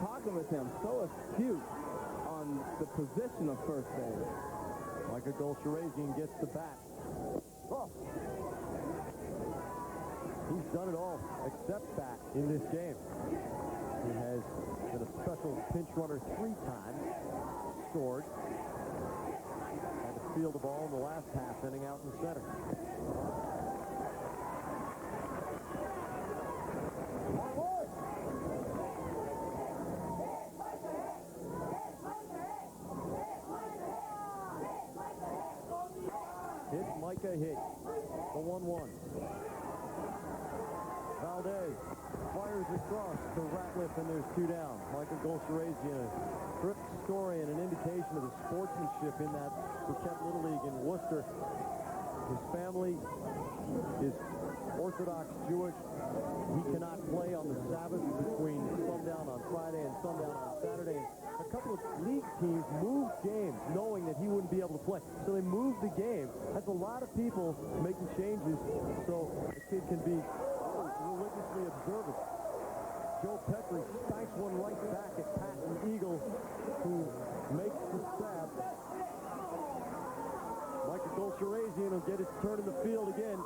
talking with him, so astute on the position of first base. Michael Golsharazian gets the bat. Oh. He's done it all except bat in this game. He has been a special pinch runner 3 times, scored, had to field the ball in the last half inning out in center. Micah hit the 1-1. Valdez fires across to Ratliff, and there's 2 down. Michael Golsharazian, a trip story and an indication of the sportsmanship in that Burkett Little League in Worcester. His family is Orthodox Jewish. He cannot play on the Sabbath between sundown on Friday and sundown on Saturday. A couple of league teams moved games knowing that he wouldn't be able to play. So they moved the game. That's a lot of people making changes so a kid can be religiously observant. Joe Petrie spanks one right back at Patton Eagle. get its turn in the field again.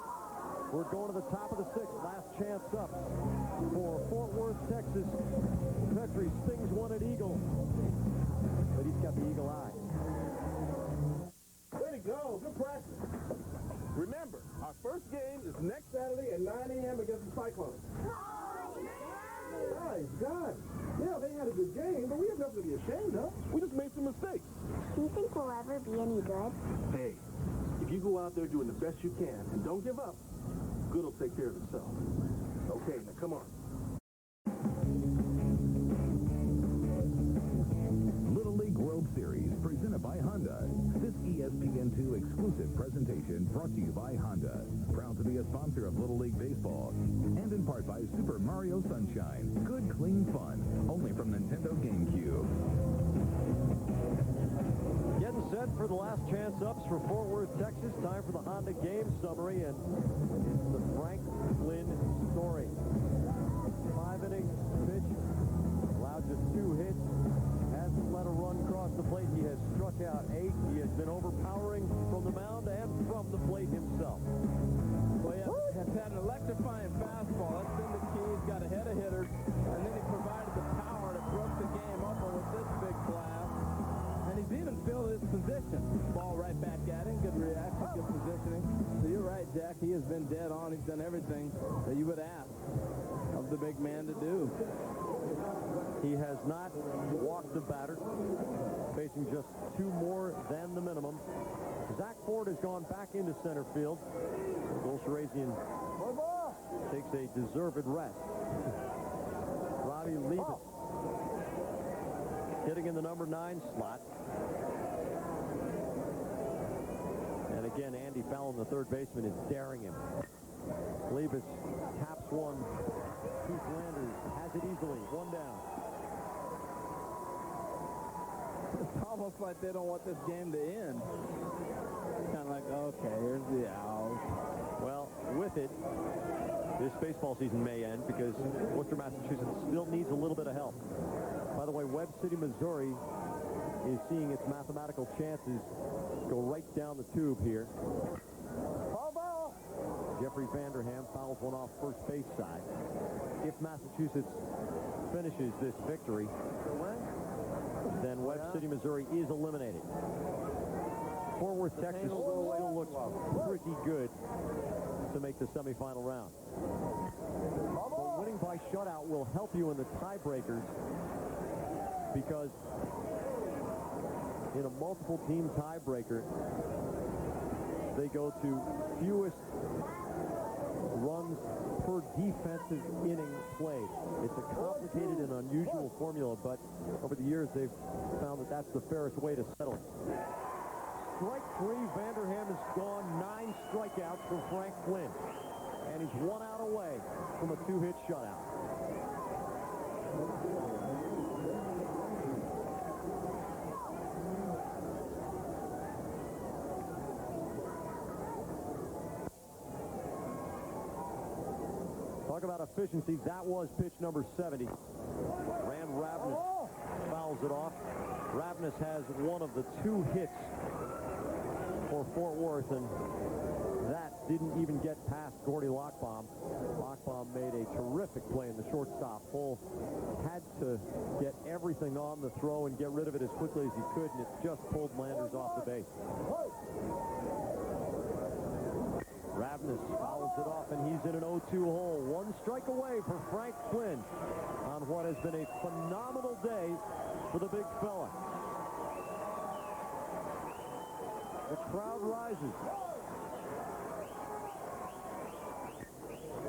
We're going to the top of the sixth. Last chance up for Fort Worth, Texas. Petrie stings one at Eagle, but he's got the eagle eye. Way to go. Good practice. Remember, our first game is next Saturday at 9 a.m. against the Cyclones. Nice, God. Yeah, they had a good game, but we have nothing to be ashamed of. We just made some mistakes. Do you think we'll ever be any good? Hey, if you go out there doing the best you can and don't give up, good will take care of itself. Okay, now come on. Little League World Series presented by Honda. This ESPN2 exclusive presentation brought to you by Honda. Proud to be a sponsor of Little League Baseball. And in part by Super Mario Sunshine. Good, clean fun. Only from Nintendo GameCube. Getting set for the last chance ups for Fort Worth, Texas. Time for the Honda game summary, and it's the Frank Flynn story. 5 innings pitch, allowed just 2 hits, hasn't let a run cross the plate. He has struck out 8. He has been overpowering from the mound and from the plate himself. Well, he has had an electrifying fastball. That's been the key. He's got a head of hitters, and then he provided the power that broke the game up with this big blast. And he's even filled his position. Ball right back at him. Good reaction, good positioning. So you're right, Jack. He has been dead on. He's done everything that you would ask of the big man to do. He has not walked the batter, facing just 2 more than the minimum. Zach Ford has gone back into center field. Golsharazian takes a deserved rest. Robbie Levis hitting in the number 9 slot. And again, Andy Fallon, the third baseman, is daring him. Levis taps one. Keith Landers has it easily. 1 down. It's almost like they don't want this game to end. Kind of like, okay, here's the out. Well, with it, this baseball season may end because Worcester, Massachusetts still needs a little bit of help. By the way, Webb City, Missouri is seeing its mathematical chances go right down the tube here. Jeffrey Vanderham fouls one off first base side. If Massachusetts finishes this victory, then Webb City, Missouri is eliminated. Fort Worth, Texas still looks pretty good to make the semifinal round. But winning by shutout will help you in the tiebreakers because in a multiple-team tiebreaker, they go to fewest runs per defensive inning played. It's a complicated and unusual formula, but over the years they've found that that's the fairest way to settle it. Strike 3, Vanderham has gone 9 strikeouts for Frank Flynn, and he's 1 out away from a 2-hit shutout. Talk about efficiency. That was pitch number 70. Rand Ravnus fouls it off. Ravnus has one of the 2 hits for Fort Worth, and that didn't even get past Gordy Lockbaum. Lockbaum made a terrific play in the shortstop hole. Had to get everything on the throw and get rid of it as quickly as he could, and it just pulled Landers off the base. Ravnus fouls it off, and he's in an 0-2 hole. 1 strike away for Frank Flynn on what has been a phenomenal day for the big fella. The crowd rises.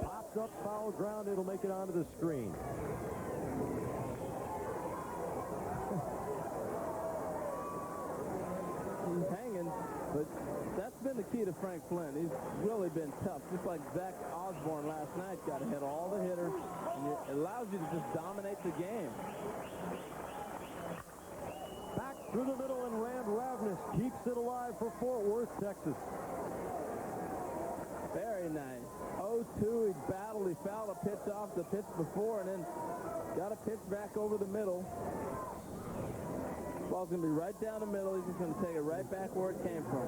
Pops up, foul ground. It'll make it onto the screen. He's hanging, but that's been the key to Frank Flynn. He's really been tough, just like Zach Osborne last night. Got to hit all the hitters, and it allows you to just dominate the game. Back through the middle, and Rand Ravnus keeps it alive for Fort Worth, Texas. Very nice. 0-2, he battled, he fouled a pitch off the pitch before, and then got a pitch back over the middle. Ball's going to be right down the middle. He's just going to take it right back where it came from.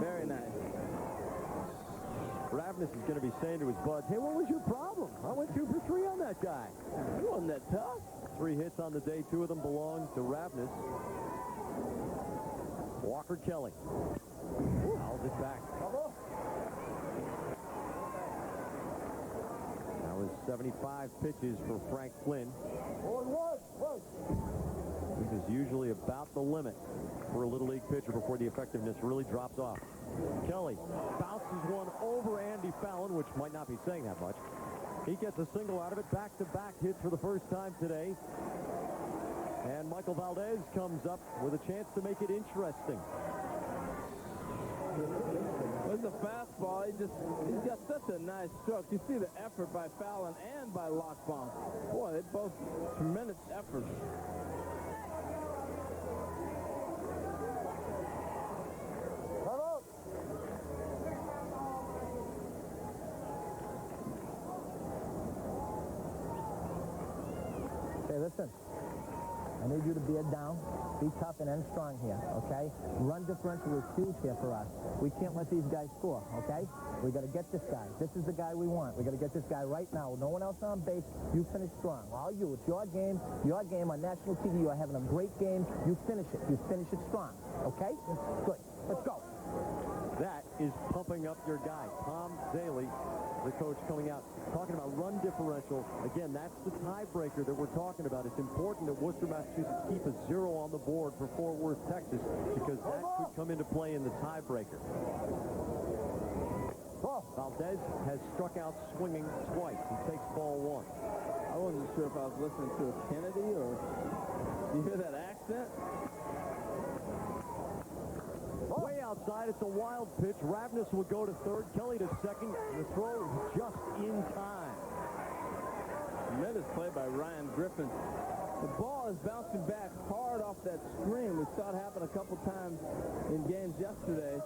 Very nice. Ravnus is going to be saying to his buds, hey, what was your problem? I went 2 for 3 on that guy. He wasn't that tough. 3 hits on the day. 2 of them belong to Ravnus. Walker Kelly fouls it back. That was 75 pitches for Frank Flynn. This is usually about the limit for a Little League pitcher before the effectiveness really drops off. Kelly bounces one over Andy Fallon, which might not be saying that much. He gets a single out of it. Back-to-back hits for the first time today. And Michael Valdez comes up with a chance to make it interesting. With the fastball, he's got such a nice stroke. You see the effort by Fallon and by Lockbaum. Boy, they both tremendous efforts. Hey, listen. I need you to bear down, be tough, and end strong here, okay? Run differential is huge here for us. We can't let these guys score, okay? We got to get this guy. This is the guy we want. We got to get this guy right now. No one else on base. You finish strong. All you. It's your game. Your game on national TV. You are having a great game. You finish it. You finish it strong, okay? Good. Let's go. That is pumping up your guy, Tom Daly, the coach coming out, talking about run differential. Again, that's the tiebreaker that we're talking about. It's important that Worcester, Massachusetts keep a 0 on the board for Fort Worth, Texas, because that could come into play in the tiebreaker. Valdez has struck out swinging twice. He takes ball 1. I wasn't sure if I was listening to a Kennedy or... You hear that accent? Way outside, it's a wild pitch. Ravnus will go to third, Kelly to second. The throw just in time. Tremendous play by Ryan Griffin. The ball is bouncing back hard off that screen. We saw it happen a couple times in games yesterday.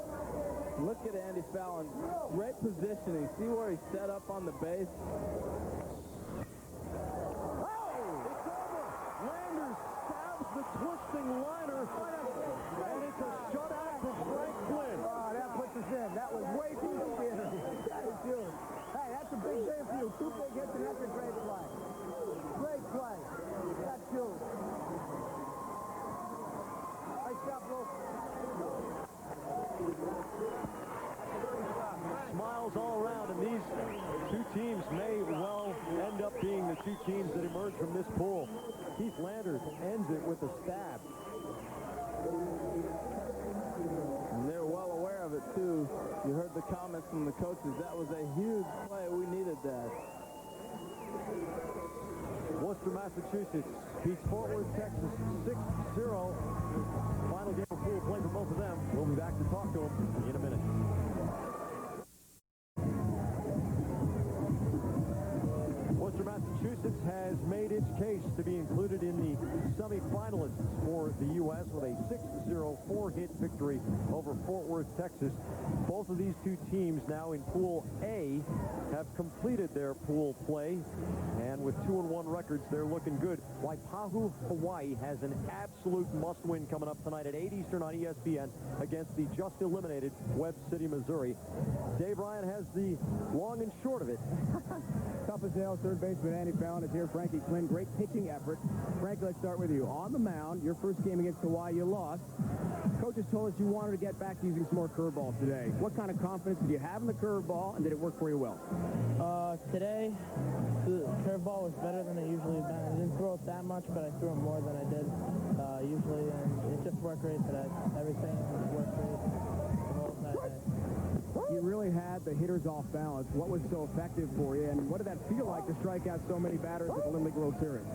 Look at Andy Fallon. Great positioning. See where he's set up on the base? Landers stabs the twisting liner, and it's a shutout for Frank Flynn. Oh, that puts us in. That was way too scary. That is good. Hey, that's a big day for you. 2 big hits, and that's a great play. Great play. That's you. Nice job, Luke. Smiles all around, and these 2 teams may well end up being the 2 teams that emerge from this pool. Keith Landers ends it with a stab. And they're well aware of it, too. You heard the comments from the coaches. That was a huge play. We needed that. Worcester, Massachusetts beats Fort Worth, Texas 6-0. Final game of pool play for both of them. We'll be back to talk to them in a minute. Worcester, Massachusetts has made its case to be included in the semifinalists for the U.S. with a 6-0 4-hit victory over Fort Worth, Texas. Both of these 2 teams now in Pool A have completed their pool play, and with 2-1 records, they're looking good. Waipahu, Hawaii has an absolute must-win coming up tonight at 8 Eastern on ESPN against the just-eliminated Webb City, Missouri. Dave Ryan has the long and short of it. Tough as hell, third baseman Andy Fallon is here. Frankie Flynn, great pitching effort. Frank, let's start with you. On the mound, your first game against Hawaii, you lost. Coaches told us you wanted to get back to using some more curveballs today. What kind of confidence did you have in the curveball, and did it work for you well? Today, the curveball was better than it usually has been. I didn't throw it that much, but I threw it more than I did usually, and it just worked great today. Everything worked great the whole entire day. You really had the hitters off balance. What was so effective for you, and what did that feel like to strike out so many batters at the Little League World Series?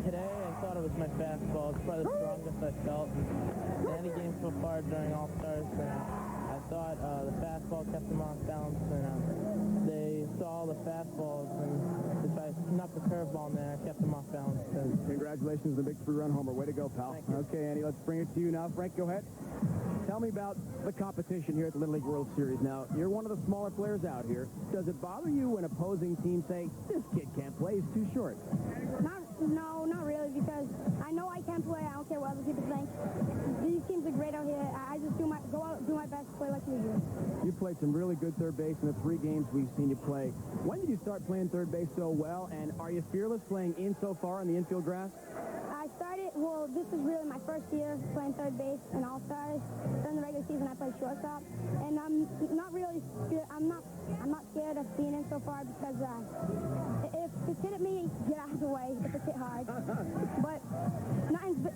Today, I thought it was my fastball. It's probably the strongest I felt in any game so far during All-Stars. I thought the fastball kept them off balance, and they saw the fastballs, and if I snuck the curveball in there, I kept them off balance. Congratulations on the big 3-run homer. Way to go, pal. Thank you. Okay, Andy, let's bring it to you now. Frank, go ahead. Tell me about the competition here at the Little League World Series. Now, you're one of the smaller players out here. Does it bother you when opposing teams say, this kid can't play, he's too short? No, not really, because I know I can play. I don't care what other people think. These teams are great out here. I just go out, do my best, play like usual. You played some really good third base in the 3 games we've seen you play. When did you start playing third base so well, and are you fearless playing in so far in the infield grass? I started, well, this is really my first year playing third base in All-Stars. During the regular season, I played shortstop, and I'm not really scared. I'm not scared of being in so far because if it's hit at me, get out of the way if it's hit hard. But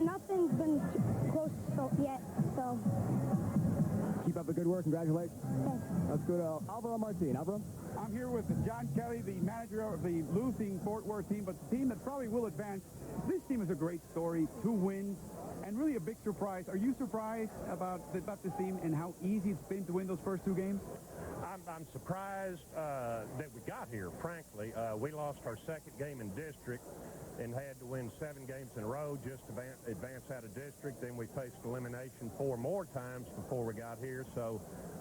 nothing's been close yet, so. Keep up the good work. Congratulations. Thanks. Let's go to Alvaro Martin. Alvaro? I'm here with John Kelly, the manager of the losing Fort Worth team, but the team that probably will advance. This team is a great story, 2 wins, and really a big surprise. Are you surprised about this team and how easy it's been to win those first 2 games? I'm surprised that we got here, frankly. We lost our 2nd game in district and had to win 7 games in a row just to advance out of district. Then we faced elimination 4 more times before we got here. So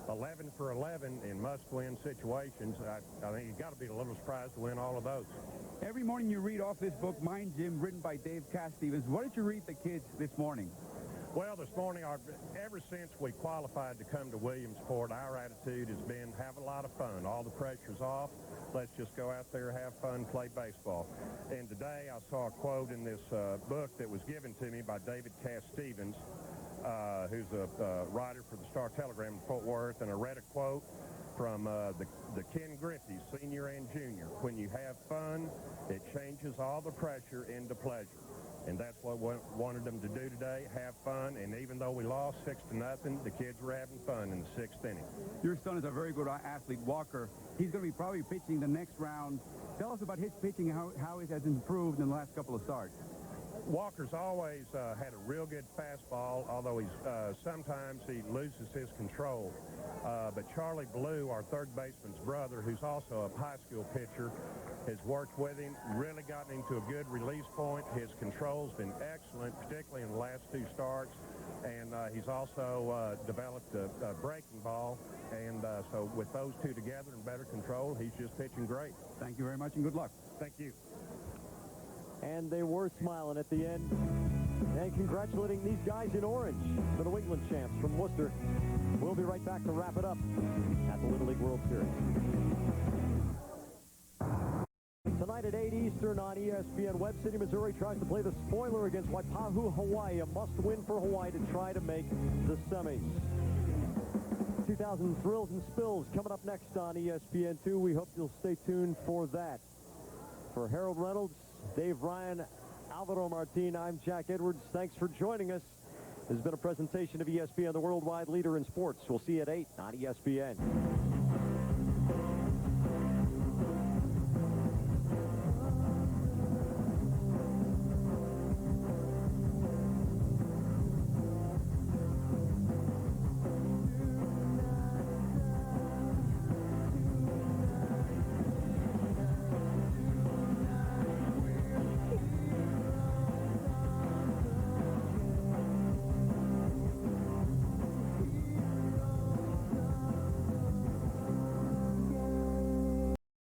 11 for 11 in must-win situations. I think you've got to be a little surprised to win all of those. Every morning you read off this book, Mind Gym, written by Dave Cass-Stevens. What did you read the kids this morning? Well, this morning, ever since we qualified to come to Williamsport, our attitude has been have a lot of fun. All the pressure's off. Let's just go out there, have fun, play baseball. And today I saw a quote in this book that was given to me by David Cass-Stevens, who's a writer for the Star-Telegram in Fort Worth, and I read a quote from the Ken Griffey's, senior and junior. When you have fun, it changes all the pressure into pleasure. And that's what we wanted them to do today, have fun. And even though we lost 6-0, the kids were having fun in the 6th inning. Your son is a very good athlete, Walker. He's going to be probably pitching the next round. Tell us about his pitching, how it has improved in the last couple of starts. Walker's always had a real good fastball, although sometimes he loses his control. But Charlie Blue, our third baseman's brother, who's also a high school pitcher, has worked with him, really gotten into a good release point. His control's been excellent, particularly in the last 2 starts. And he's also developed a breaking ball. And so with those 2 together and better control, he's just pitching great. Thank you very much and good luck. Thank you. And they were smiling at the end and congratulating these guys in orange, the New England champs from Worcester. We'll be right back to wrap it up at the Little League World Series. Tonight at 8 Eastern on ESPN, Webb City, Missouri tries to play the spoiler against Waipahu, Hawaii, a must-win for Hawaii to try to make the semis. 2000 Thrills and Spills coming up next on ESPN2. We hope you'll stay tuned for that. For Harold Reynolds, Dave Ryan, Alvaro Martin, I'm Jack Edwards. Thanks for joining us. This has been a presentation of ESPN, the worldwide leader in sports. We'll see you at 8 on ESPN.